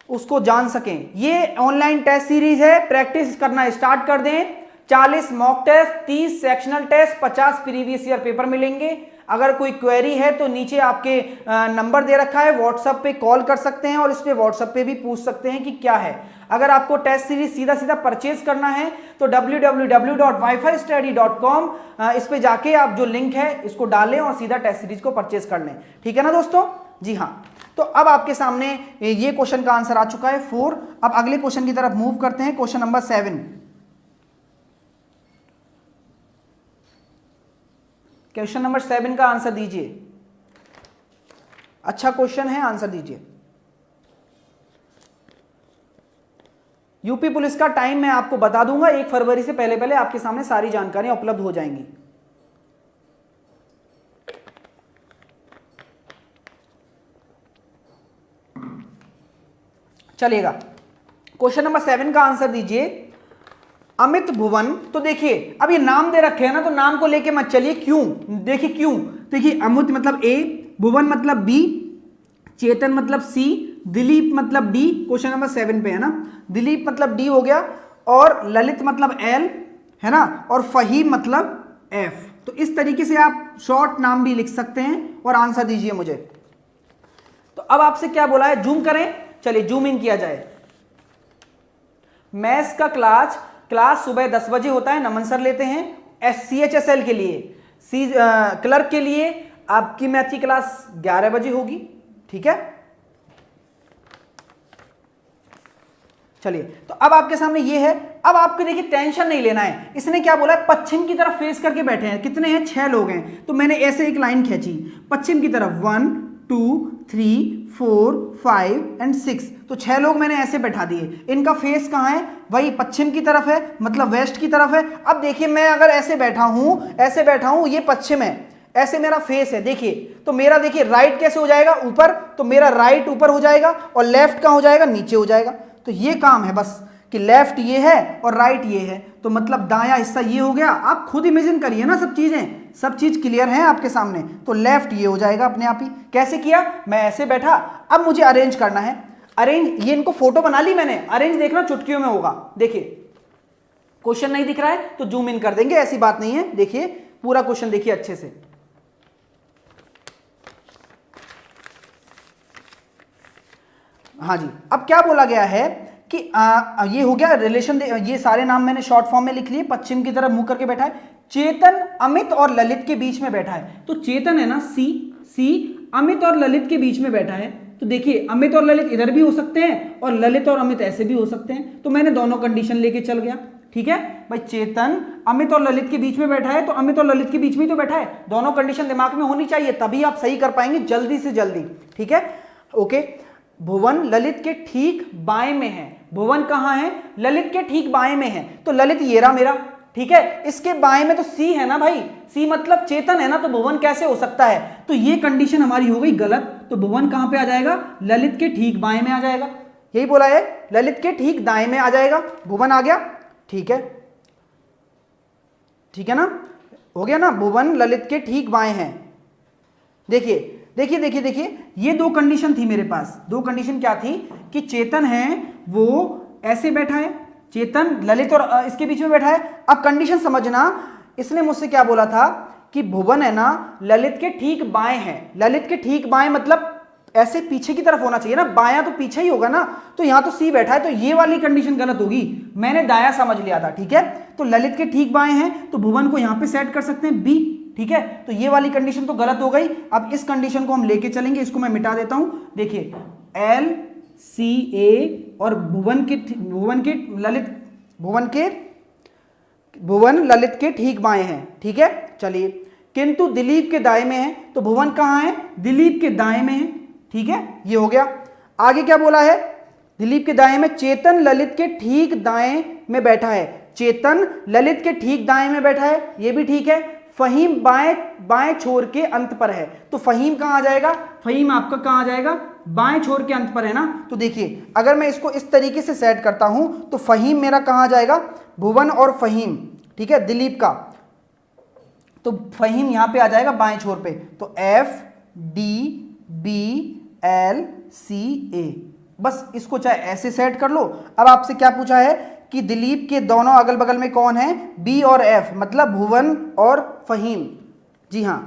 उसको जान सकें। ये ऑनलाइन टेस्ट सीरीज है, प्रैक्टिस करना स्टार्ट कर दें। 40 mock test, 30 sectional test, 50 previous year paper मिलेंगे। अगर कोई क्वेरी है तो नीचे आपके नंबर दे रखा है, व्हाट्सएप पे कॉल कर सकते हैं और इस पे व्हाट्सएप पे भी पूछ सकते हैं कि क्या है। अगर आपको टेस्ट सीरीज सीधा सीधा परचेज करना है तो www.wifistudy.com इस पे जाके आप जो लिंक है इसको डालें और सीधा टेस्ट सीरीज को परचेज कर लें। ठीक है ना दोस्तों, जी हाँ। तो अब आपके सामने ये क्वेश्चन का आंसर आ चुका है 4। अब अगले क्वेश्चन की तरफ मूव करते हैं, क्वेश्चन नंबर 7। क्वेश्चन नंबर 7 का आंसर दीजिए। अच्छा क्वेश्चन है, आंसर दीजिए। यूपी पुलिस का टाइम मैं आपको बता दूंगा, 1 फरवरी से पहले पहले आपके सामने सारी जानकारियां उपलब्ध हो जाएंगी। चलिएगा, क्वेश्चन नंबर 7 का आंसर दीजिए। अमित भुवन, तो देखिए अब ये नाम दे रखे हैं ना, तो नाम को लेके मत चलिए, क्यों, देखिए क्यों। देखिए अमित मतलब ए, भुवन मतलब बी, चेतन मतलब सी, दिलीप मतलब डी, क्वेश्चन नंबर 7 पे है ना, दिलीप मतलब डी हो गया, और ललित मतलब एल है ना, और फहीम मतलब एफ। तो इस तरीके से आप शॉर्ट नाम भी लिख सकते हैं और आंसर दीजिए मुझे। तो अब आपसे क्या बोला है, जूम करें, चलिए जूम इन किया जाए। मैथ्स का क्लास सुबह 10 बजे होता है, नमन सर लेते हैं। CHSL के लिए, क्लर्क के लिए आपकी मैथ की क्लास 11 बजे होगी। ठीक है, चलिए तो अब आपके सामने ये है। अब आपको देखिए टेंशन नहीं लेना है, इसने क्या बोला है, पश्चिम की तरफ फेस करके बैठे हैं, कितने हैं, 6 लोग हैं। तो मैंने ऐसे एक लाइन खींची पश्चिम की तरफ, 1 2 3 4 5 एंड 6, तो 6 लोग मैंने ऐसे बैठा दिए। इनका फेस कहाँ है, वही पश्चिम की तरफ है, मतलब वेस्ट की तरफ है। अब देखिए मैं अगर ऐसे बैठा हूं, ये पश्चिम है, ऐसे मेरा फेस है, देखिए तो मेरा देखिए राइट कैसे हो जाएगा, ऊपर, तो मेरा राइट ऊपर हो जाएगा और लेफ्ट कहाँ हो जाएगा, नीचे हो जाएगा। तो ये काम है बस कि लेफ्ट ये है और राइट ये है, तो मतलब दायां हिस्सा ये हो गया। आप खुद इमेजिन करिए ना, सब चीज क्लियर है आपके सामने। तो लेफ्ट ये हो जाएगा अपने आप ही। कैसे किया, मैं ऐसे बैठा, अब मुझे अरेंज करना है। अरेंज, ये इनको फोटो बना ली मैंने, अरेंज देखना चुटकियों में होगा। देखिए क्वेश्चन नहीं दिख रहा है तो जूम इन कर देंगे, ऐसी बात नहीं है। देखिए पूरा क्वेश्चन देखिए अच्छे से। हाँ जी, अब क्या बोला गया है कि ये हो गया रिलेशन, ये सारे नाम मैंने शॉर्ट फॉर्म में लिख लिए। पश्चिम की तरफ मुंह करके बैठा है, चेतन अमित और ललित के बीच में बैठा है। तो चेतन है ना सी, अमित और ललित के बीच में बैठा है। तो देखिए अमित और ललित इधर भी हो सकते हैं और ललित और अमित ऐसे भी हो सकते हैं। तो मैंने दोनों कंडीशन लेके चल गया। ठीक है भाई, चेतन अमित और ललित के बीच में बैठा है, तो अमित और ललित के बीच में तो बैठा है, दोनों कंडीशन दिमाग में होनी चाहिए, तभी आप सही कर पाएंगे जल्दी से जल्दी। ठीक है, ओके। भुवन ललित के ठीक बाएं में है, भुवन कहां है? ललित के ठीक बाएं में है, तो ललित ये रहा मेरा, ठीक है। इसके बाएं में तो सी है ना भाई, सी मतलब चेतन है ना, तो भुवन कैसे हो सकता है? तो ये कंडीशन हमारी हो गई गलत। तो भुवन कहां पे आ जाएगा? ललित के ठीक बाएं में आ जाएगा। यही बोला है, ललित के ठीक दाएं में आ जाएगा, भुवन आ गया, ठीक है, ठीक है ना, हो गया ना। भुवन ललित के ठीक बाएं हैं। देखिए देखिए देखिए देखिए, ये दो कंडीशन थी मेरे पास। दो कंडीशन क्या थी? कि चेतन है वो ऐसे बैठा है, चेतन ललित और इसके बीच में बैठा है। अब कंडीशन समझना, इसने मुझसे क्या बोला था कि भुवन है ना ललित के ठीक बाएं है। ललित के ठीक बाएं मतलब ऐसे पीछे की तरफ होना चाहिए ना, बायां तो पीछे ही होगा ना, तो यहां तो सी बैठा है, तो ये वाली कंडीशन गलत होगी। मैंने दाया समझ लिया था, ठीक है। तो ललित के ठीक बाएं हैं, तो भुवन को यहां पे सेट कर सकते हैं बी, ठीक है। तो ये वाली कंडीशन तो गलत हो गई। अब इस कंडीशन को हम लेके चलेंगे, इसको मैं मिटा देता हूं। देखिए एल सी ए और भुवन ललित के ठीक बाएं हैं, ठीक है। चलिए, किंतु दिलीप के दाएं में है, तो भुवन कहां है? दिलीप के दाएं में है, ठीक है, ये हो गया। आगे क्या बोला है? दिलीप के दाएं में चेतन ललित के ठीक दाएं में बैठा है। चेतन ललित के ठीक दाएं में बैठा है, ये भी ठीक है। फहीम बाएं छोर के अंत पर है, तो फहीम कहां आ जाएगा? फहीम आपका कहां आ जाएगा? बाएं छोर के अंत पर है ना। तो देखिए, अगर मैं इसको इस तरीके से सेट करता हूं, तो फहीम मेरा कहां आ जाएगा? भुवन और फहीम, ठीक है, दिलीप का, तो फहीम यहां पे आ जाएगा बाएं छोर पे। तो F D B L C A, बस इसको चाहे ऐसे सेट कर लो। अब आपसे क्या पूछा है कि दिलीप के दोनों अगल बगल में कौन है? बी और एफ, मतलब भुवन और फहीम। जी हां,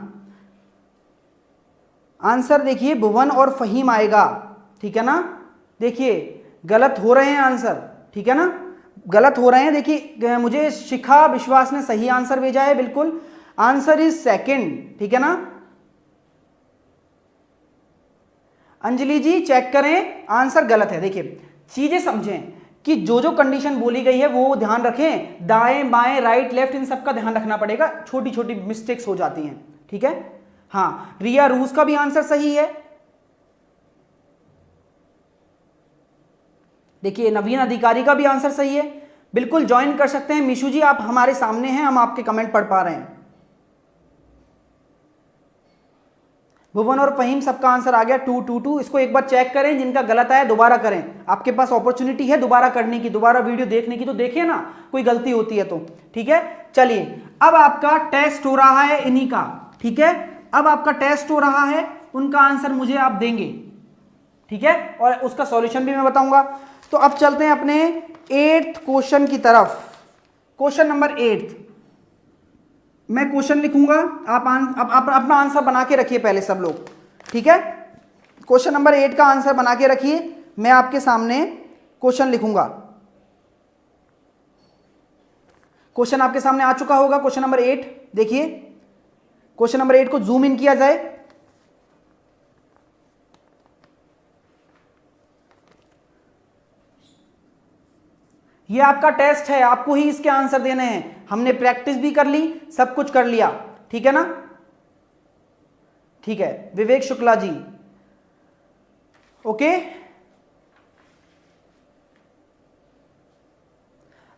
आंसर देखिए भुवन और फहीम आएगा, ठीक है ना। देखिए गलत हो रहे हैं आंसर, ठीक है ना, गलत हो रहे हैं। देखिए मुझे शिखा विश्वास ने सही आंसर भेजा है, बिल्कुल आंसर इज सेकंड, ठीक है ना। अंजलि जी चेक करें, आंसर गलत है। देखिए चीजें समझें कि जो जो कंडीशन बोली गई है वो ध्यान रखें, दाएं बाएं राइट लेफ्ट इन सब का ध्यान रखना पड़ेगा, छोटी छोटी मिस्टेक्स हो जाती हैं, ठीक है। हाँ, रिया रूस का भी आंसर सही है। देखिए नवीन अधिकारी का भी आंसर सही है, बिल्कुल ज्वाइन कर सकते हैं। मिशु जी आप हमारे सामने हैं, हम आपके कमेंट पढ़ पा रहे हैं। भुवन और फहीम सबका आंसर आ गया 222। इसको एक बार चेक करें, जिनका गलत आया दोबारा करें, आपके पास अपॉर्चुनिटी है दोबारा करने की, दोबारा वीडियो देखने की, तो देखिए ना कोई गलती होती है तो, ठीक है। चलिए अब आपका टेस्ट हो रहा है इन्हीं का, ठीक है, अब आपका टेस्ट हो रहा है, उनका आंसर मुझे आप देंगे, ठीक है, और उसका सॉल्यूशन भी मैं बताऊंगा। तो अब चलते हैं अपने 8th क्वेश्चन की तरफ। क्वेश्चन नंबर 8, मैं क्वेश्चन लिखूंगा, आप अपना आंसर बना के रखिए पहले सब लोग, ठीक है। क्वेश्चन नंबर 8 का आंसर बना के रखिए, मैं आपके सामने क्वेश्चन लिखूंगा। क्वेश्चन आपके सामने आ चुका होगा, क्वेश्चन नंबर 8 देखिए। क्वेश्चन नंबर 8 को जूम इन किया जाए, ये आपका टेस्ट है, आपको ही इसके आंसर देने हैं। हमने प्रैक्टिस भी कर ली, सब कुछ कर लिया, ठीक है ना, ठीक है। विवेक शुक्ला जी, ओके।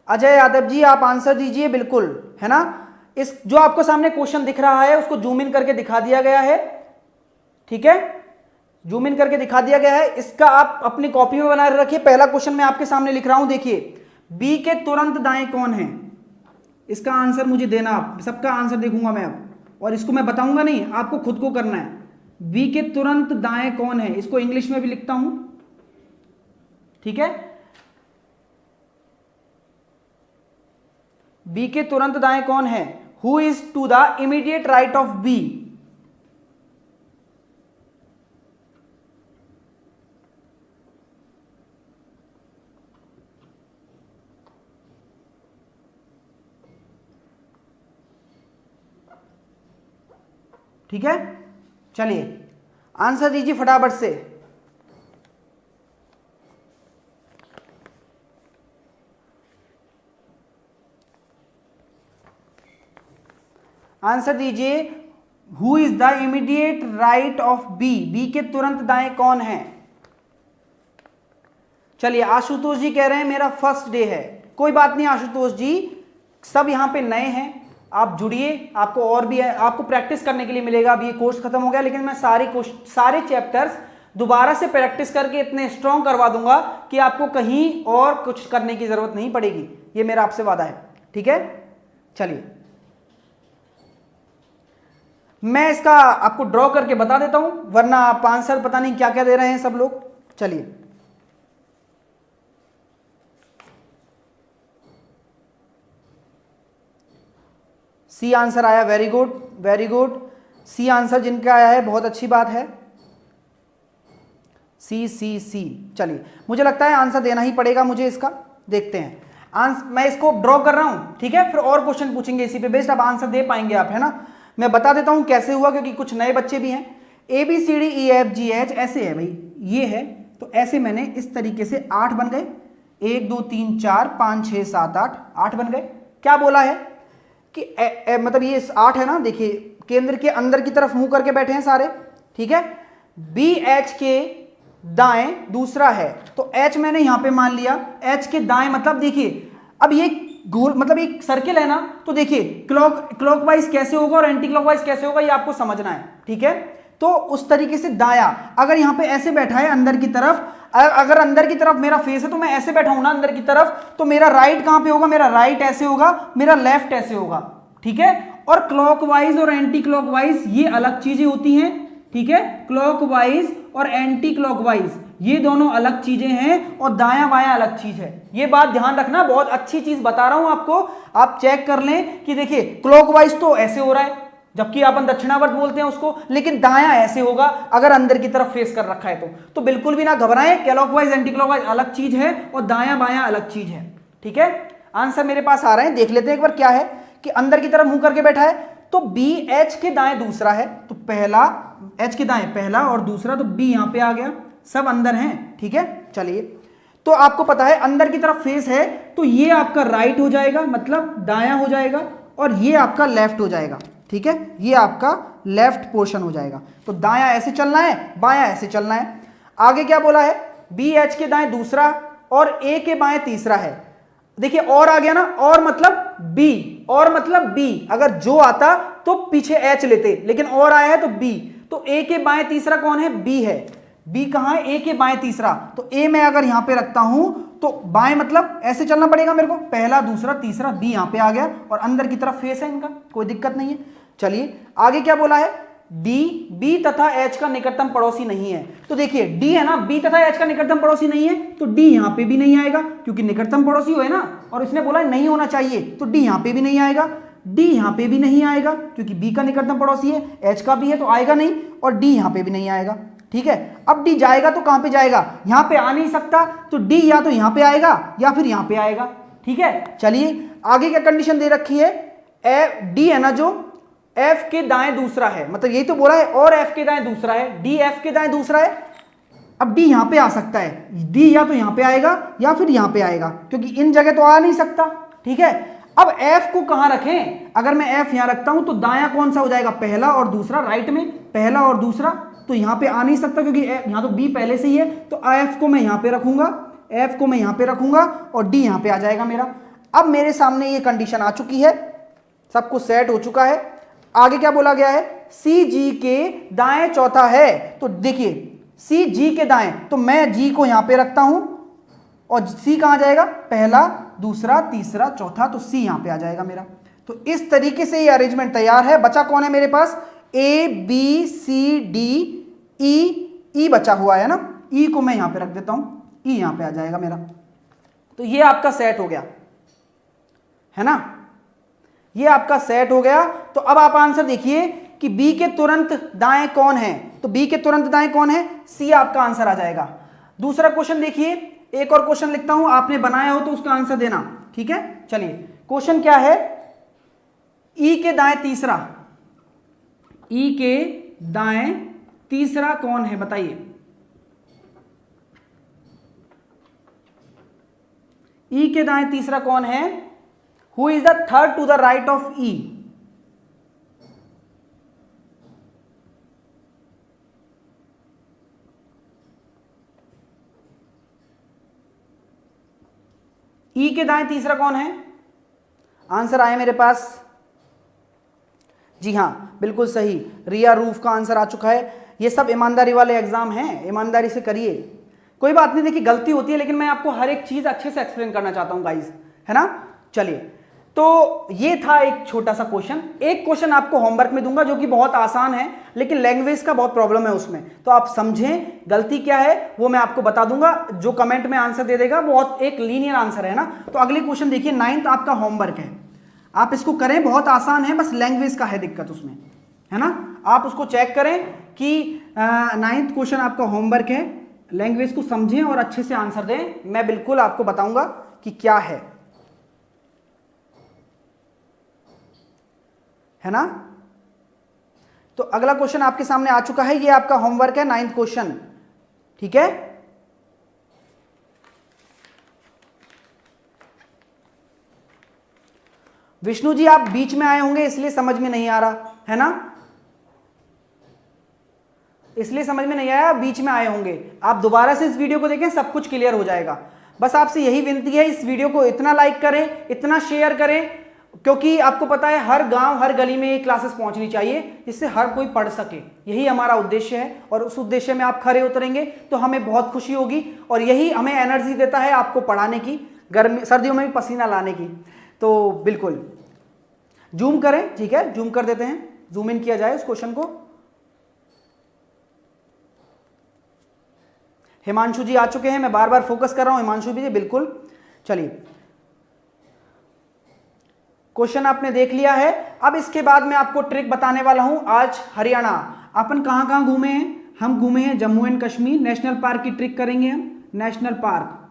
अजय यादव जी आप आंसर दीजिए, बिल्कुल, है ना। इस जो आपको सामने क्वेश्चन दिख रहा है उसको जूम इन करके दिखा दिया गया है, ठीक है, जूम इन करके दिखा दिया गया है। इसका आप अपनी कॉपी में बना रखिए। पहला क्वेश्चन मैं आपके सामने लिख रहा हूं, देखिए बी के तुरंत दाएं कौन है, इसका आंसर मुझे देना। आप सबका आंसर देखूंगा मैं अब, और इसको मैं बताऊंगा नहीं, आपको खुद को करना है। बी के तुरंत दाएं कौन है, इसको इंग्लिश में भी लिखता हूं, ठीक है। बी के तुरंत दाएं कौन है? Who is to the immediate right of B? ठीक है, चलिए आंसर दीजिए फटाफट से। आंसर दीजिए, who is the immediate right of B? B के तुरंत दाएं कौन है? चलिए आशुतोष जी कह रहे हैं मेरा फर्स्ट डे है। कोई बात नहीं आशुतोष जी, सब यहाँ पे नए हैं, आप जुड़िए, आपको और भी है, आपको प्रैक्टिस करने के लिए मिलेगा। अभी ये कोर्स खत्म हो गया, लेकिन मैं सारे चैप्टर्स दोबारा से प्रैक्टिस करके इतने स्ट्रॉन्ग करवा दूंगा कि आपको कहीं और कुछ करने की जरूरत नहीं पड़ेगी। ये मेरा आपसे वादा है, ठीक है। चलिए मैं इसका आपको ड्रॉ करके बता देता हूं, वरना आप आंसर पता नहीं क्या क्या दे रहे हैं सब लोग। चलिए सी आंसर आया, very good very good. C answer जिनका आया है बहुत अच्छी बात है, सी सी सी। चलिए मुझे लगता है आंसर देना ही पड़ेगा मुझे इसका, देखते हैं मैं इसको ड्रॉ कर रहा हूं, ठीक है। फिर और क्वेश्चन पूछेंगे इसी पे बेस्ड, अब आंसर दे पाएंगे आप, है ना। मैं बता देता हूं कैसे हुआ, क्योंकि कुछ नए बच्चे भी हैं। A B C D E F G H ऐसे है भाई, ये है, तो ऐसे मैंने इस तरीके से 8 बन गए, 1 2 3 4 5 6 7 8, 8 बन गए। क्या बोला है कि मतलब ये 8 है ना, देखिए केंद्र के अंदर की तरफ मुंह करके बैठे हैं सारे, ठीक है। बी एच के दाएं दूसरा है, तो एच मैंने यहां पे मान लिया, एच के दाएं मतलब देखिए अब ये गोल मतलब एक सर्किल है ना, तो देखिए क्लॉकवाइज कैसे होगा और एंटी क्लॉकवाइज कैसे होगा ये आपको समझना है, ठीक है। तो उस तरीके से दाया, अगर यहां पे ऐसे बैठा है अंदर की तरफ, अगर अंदर की तरफ मेरा फेस है तो मैं ऐसे बैठा हूं ना अंदर की तरफ, तो मेरा राइट कहां पे होगा, मेरा राइट ऐसे होगा, मेरा लेफ्ट ऐसे होगा, ठीक है। और क्लॉकवाइज और एंटी क्लॉकवाइज ये अलग चीजें होती हैं, ठीक है। क्लॉकवाइज और एंटी क्लॉकवाइज ये दोनों अलग चीजें हैं, और दायां बायां अलग चीज है। ये बात ध्यान रखना, बहुत अच्छी चीज बता रहा हूं आपको, आप चेक कर लें कि देखिए क्लॉकवाइज तो ऐसे हो रहा है, जबकि अपन दक्षिणावर्त बोलते हैं उसको, लेकिन दायां ऐसे होगा अगर अंदर की तरफ फेस कर रखा है तो बिल्कुल भी ना घबराएं, क्लॉकवाइज एंटी क्लॉकवाइज अलग चीज है और दायां बायां अलग चीज है, ठीक है। आंसर मेरे पास आ रहे हैं, देख लेते हैं एक बार क्या है कि अंदर की तरफ मुंह करके बैठा है, तो बी एच के दाएं दूसरा है, तो पहला एच के दाएं पहला और दूसरा, तो बी यहां पे आ गया, सब अंदर हैं, ठीक है। चलिए तो आपको पता है अंदर की तरफ फेस है, तो ये आपका राइट हो जाएगा, मतलब दायां हो जाएगा, और ये आपका लेफ्ट हो जाएगा, ठीक है। ये आपका लेफ्ट पोर्शन हो जाएगा, तो दायां ऐसे चलना है, बायां ऐसे चलना है। आगे क्या बोला है, बी एच के दाएं दूसरा और ए के बाएं तीसरा है। देखिए और आ गया ना, और मतलब बी, और मतलब बी, अगर जो आता तो पीछे एच लेते, लेकिन और आया है तो बी, तो ए के बाएं तीसरा कौन है, बी है। बी कहां है, ए के बाएं तीसरा, तो ए मैं अगर यहां पे रखता हूं तो बाएं मतलब ऐसे चलना पड़ेगा मेरे को, पहला दूसरा तीसरा, बी यहां पे आ गया, और अंदर की तरफ फेस है इनका, कोई दिक्कत नहीं है। चलिए आगे क्या बोला है, डी बी तथा एच का निकटतम पड़ोसी नहीं है, तो देखिए डी है ना, बी तथा एच का निकटतम पड़ोसी नहीं है, तो डी यहां पे भी नहीं आएगा, क्योंकि निकटतम पड़ोसी हो है ना, और इसने बोला नहीं होना चाहिए, तो डी यहां पे भी नहीं आएगा, डी यहां पे भी नहीं आएगा, क्योंकि बी का निकटतम पड़ोसी है, एच का भी है तो आएगा नहीं, और डी यहां पे भी नहीं आएगा, ठीक है। अब डी जाएगा तो कहां पे जाएगा, यहां पे आ नहीं सकता, तो डी या तो यहां पे आएगा या फिर यहां पे आएगा, ठीक है। चलिए आगे क्या कंडीशन दे रखी है, डी है ना जो एफ के दाएं दूसरा है, मतलब यही तो बोला है, और एफ के दाएं दूसरा है, डी एफ के दाएं दूसरा है। अब डी यहां पे आ सकता है, डी या तो यहां पे आएगा या फिर यहां पे आएगा, क्योंकि इन जगह तो आ नहीं सकता, ठीक है। अब एफ को कहां रखें, अगर मैं एफ यहां रखता हूं तो दायां कौन सा हो जाएगा, पहला और दूसरा, राइट में पहला और दूसरा, तो यहां पे आ नहीं सकता क्योंकि यहां तो बी पहले से ही है, तो एफ को मैं यहां पे रखूंगा, एफ को मैं यहां पे रखूंगा, और डी यहां पे आ जाएगा मेरा। अब मेरे सामने ये कंडीशन आ चुकी है, सब कुछ सेट हो चुका है। आगे क्या बोला गया है, सी जी के दाएं चौथा है, तो देखिए सी जी के दाएं, तो मैं जी को यहां पे रखता हूं, और सी कहां जाएगा, पहला दूसरा तीसरा चौथा, तो सी यहां पे आ जाएगा मेरा। तो इस तरीके से ये अरेंजमेंट तैयार है। बचा कौन है मेरे पास, ए बी सी डी ई बचा हुआ है ना, ई को मैं यहां पे रख देता हूं, ई यहां पे आ जाएगा मेरा। तो ये आपका सेट हो गया है ना, ये आपका सेट हो गया। तो अब आप आंसर देखिए कि बी के तुरंत दाएं कौन है, तो बी के तुरंत दाएं कौन है, सी आपका आंसर आ जाएगा। दूसरा क्वेश्चन देखिए, एक और क्वेश्चन लिखता हूं, आपने बनाया हो तो उसका आंसर देना, ठीक है। चलिए क्वेश्चन क्या है, ई के दाएं तीसरा, ई के दाएं तीसरा कौन है बताइए, ई के दाएं तीसरा कौन है, who is the third to the right of E, E के दाएं तीसरा कौन है? आंसर आए मेरे पास, जी हाँ बिल्कुल सही, रिया रूफ का आंसर आ चुका है। ये सब ईमानदारी वाले एग्जाम हैं, ईमानदारी से करिए, कोई बात नहीं। देखिए गलती होती है, लेकिन मैं आपको हर एक चीज अच्छे से एक्सप्लेन करना चाहता हूं गाइस, है ना। चलिए, तो ये था एक छोटा सा क्वेश्चन। एक क्वेश्चन आपको होमवर्क में दूंगा जो कि बहुत आसान है, लेकिन लैंग्वेज का बहुत प्रॉब्लम है उसमें, तो आप समझें गलती क्या है वो मैं आपको बता दूंगा। जो कमेंट में आंसर दे देगा बहुत एक लीनियर आंसर है ना। तो अगले क्वेश्चन देखिए, 9th आपका होमवर्क है, आप इसको करें, बहुत आसान है, बस लैंग्वेज का है दिक्कत उसमें, है ना। आप उसको चेक करें कि 9th क्वेश्चन आपका होमवर्क है, लैंग्वेज को समझें और अच्छे से आंसर दें। मैं बिल्कुल आपको बताऊंगा कि क्या है ना। तो अगला क्वेश्चन आपके सामने आ चुका है, ये आपका होमवर्क है 9th क्वेश्चन, ठीक है। विष्णु जी आप बीच में आए होंगे इसलिए समझ में नहीं आ रहा है ना, इसलिए समझ में नहीं आया, बीच में आए होंगे। आप दोबारा से इस वीडियो को देखें, सब कुछ क्लियर हो जाएगा। बस आपसे यही विनती है, इस वीडियो को इतना लाइक करें, इतना शेयर करें, क्योंकि आपको पता है हर गांव हर गली में ये क्लासेस पहुंचनी चाहिए, जिससे हर कोई पढ़ सके। यही हमारा उद्देश्य है, और उस उद्देश्य में आप खरे उतरेंगे तो हमें बहुत खुशी होगी, और यही हमें एनर्जी देता है आपको पढ़ाने की, गर्मी सर्दियों में भी पसीना लाने की। तो बिल्कुल जूम करें, ठीक है, जूम कर देते हैं, जूम इन किया जाए उस क्वेश्चन को। हिमांशु जी आ चुके हैं, मैं बार बार फोकस कर रहा हूं, हिमांशु जी बिल्कुल। चलिए, क्वेश्चन आपने देख लिया है। अब इसके बाद मैं आपको ट्रिक बताने वाला हूं। आज हरियाणा अपन कहां कहां घूमे हैं? हम घूमे हैं Jammu and Kashmir. National park की ट्रिक करेंगे हम। नेशनल पार्क,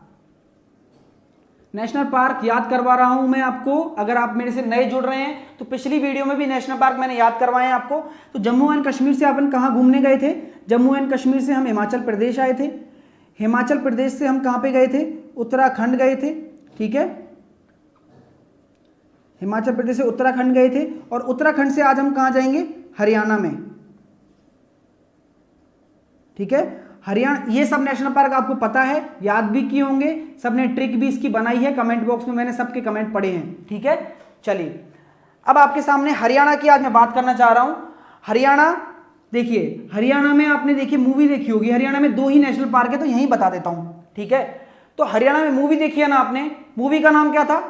नेशनल पार्क याद करवा रहा हूं मैं आपको। अगर आप मेरे से नए जुड़ रहे हैं तो पिछली वीडियो में भी नेशनल पार्क मैंने याद करवाए हैं आपको। तो जम्मू एंड कश्मीर से अपन कहां घूमने गए थे? जम्मू एंड कश्मीर से हम हिमाचल प्रदेश आए थे। हिमाचल प्रदेश से हम कहां पे गए थे? उत्तराखंड गए थे, ठीक है। हिमाचल प्रदेश से उत्तराखंड गए थे, और उत्तराखंड से आज हम कहां जाएंगे? हरियाणा में, ठीक है। हरियाणा, ये सब नेशनल पार्क आपको पता है, याद भी किए होंगे, सबने ट्रिक भी इसकी बनाई है, कमेंट बॉक्स में मैंने सबके कमेंट पढ़े हैं, ठीक है। चलिए, अब आपके सामने हरियाणा की आज मैं बात करना चाह रहा हूं। हरियाणा, देखिए हरियाणा में आपने देखिए मूवी देखी होगी, हरियाणा में 2 ही नेशनल पार्क है, तो यही बता देता हूं, ठीक है। तो हरियाणा में मूवी देखी है ना आपने, मूवी का नाम क्या था?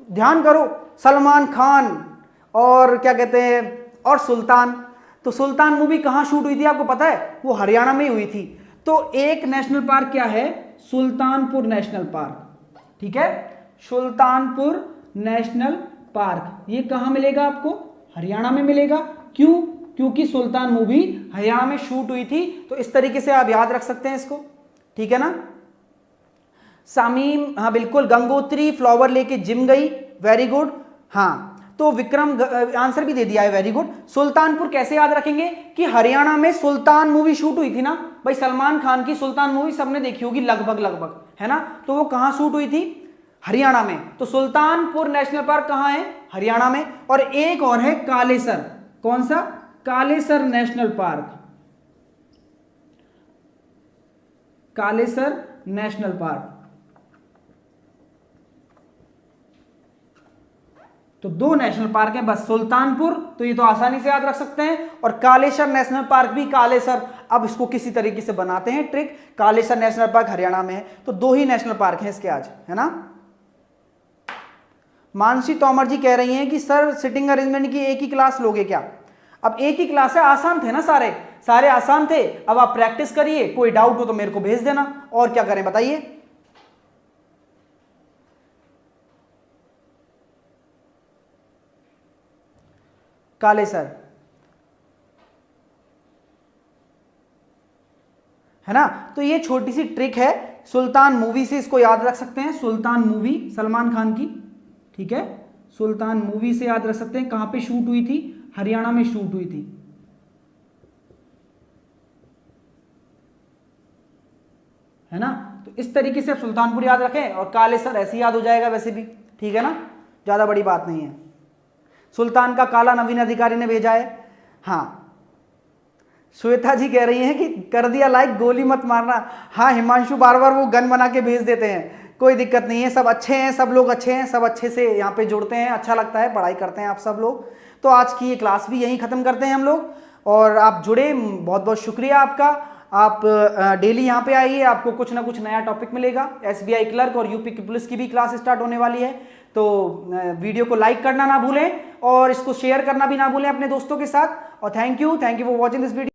ध्यान करो, सलमान खान और क्या कहते हैं, और सुल्तान। तो सुल्तान मूवी कहां शूट हुई थी आपको पता है? वो हरियाणा में ही हुई थी। तो एक नेशनल पार्क क्या है? सुल्तानपुर नेशनल पार्क, ठीक है। सुल्तानपुर नेशनल पार्क, ये कहां मिलेगा आपको? हरियाणा में मिलेगा। क्यों? क्योंकि सुल्तान मूवी हरियाणा में शूट हुई थी। तो इस तरीके से आप याद रख सकते हैं इसको, ठीक है ना। सामीम, हाँ बिल्कुल। गंगोत्री फ्लावर लेके जिम गई, वेरी गुड। हाँ, तो विक्रम आंसर भी दे दिया है, वेरी गुड। सुल्तानपुर कैसे याद रखेंगे कि हरियाणा में सुल्तान मूवी शूट हुई थी ना भाई, सलमान खान की सुल्तान मूवी सबने देखी होगी लगभग, है ना। तो वो कहां शूट हुई थी? हरियाणा में। तो सुल्तानपुर नेशनल पार्क कहां है? हरियाणा में। और एक और है कालेसर, कौन सा? Kalesar national park, Kalesar national park. तो 2 नेशनल पार्क हैं बस, सुल्तानपुर, तो ये तो आसानी से याद रख सकते हैं, और कालेसर नेशनल पार्क भी, कालेसर, अब इसको किसी तरीके से बनाते हैं trick. Kalesar national park Haryana में है। तो 2 ही नेशनल पार्क हैं इसके आज, है ना। मानसी तोमर जी कह रही हैं कि सर सिटिंग अरेंजमेंट की एक ही क्लास लोगे क्या? अब एक ही क्लास है, आसान थे ना, सारे आसान थे। अब आप प्रैक्टिस करिए, कोई डाउट हो तो मेरे को भेज देना, और क्या करें बताइए। कालेसर, है ना। तो ये छोटी सी ट्रिक है, सुल्तान मूवी से इसको याद रख सकते हैं। सुल्तान मूवी सलमान खान की, ठीक है, सुल्तान मूवी से याद रख सकते हैं। कहां पे शूट हुई थी? हरियाणा में शूट हुई थी, है ना। तो इस तरीके से आप सुल्तानपुर याद रखें, और कालेसर ऐसे याद हो जाएगा वैसे भी, ठीक है ना, ज्यादा बड़ी बात नहीं है। सुल्तान का काला नवीन अधिकारी ने भेजा है। हाँ, श्वेता जी कह रही हैं कि कर दिया लाइक, गोली मत मारना। हाँ हिमांशु बार बार वो गन बना के भेज देते हैं, कोई दिक्कत नहीं है, सब अच्छे हैं, सब लोग अच्छे हैं, सब अच्छे से यहाँ पे जुड़ते हैं, अच्छा लगता है, पढ़ाई करते हैं आप सब लोग। तो आज की ये क्लास भी यहीं ख़त्म करते हैं हम लोग, और आप जुड़े, बहुत बहुत शुक्रिया आपका। आप डेली यहाँ पे आइए, आपको कुछ ना कुछ नया टॉपिक मिलेगा। SBI क्लर्क और यूपी की पुलिस की भी क्लास स्टार्ट होने वाली है, तो वीडियो को लाइक करना ना भूलें और इसको शेयर करना भी ना भूलें अपने दोस्तों के साथ। और thank you for watching this video.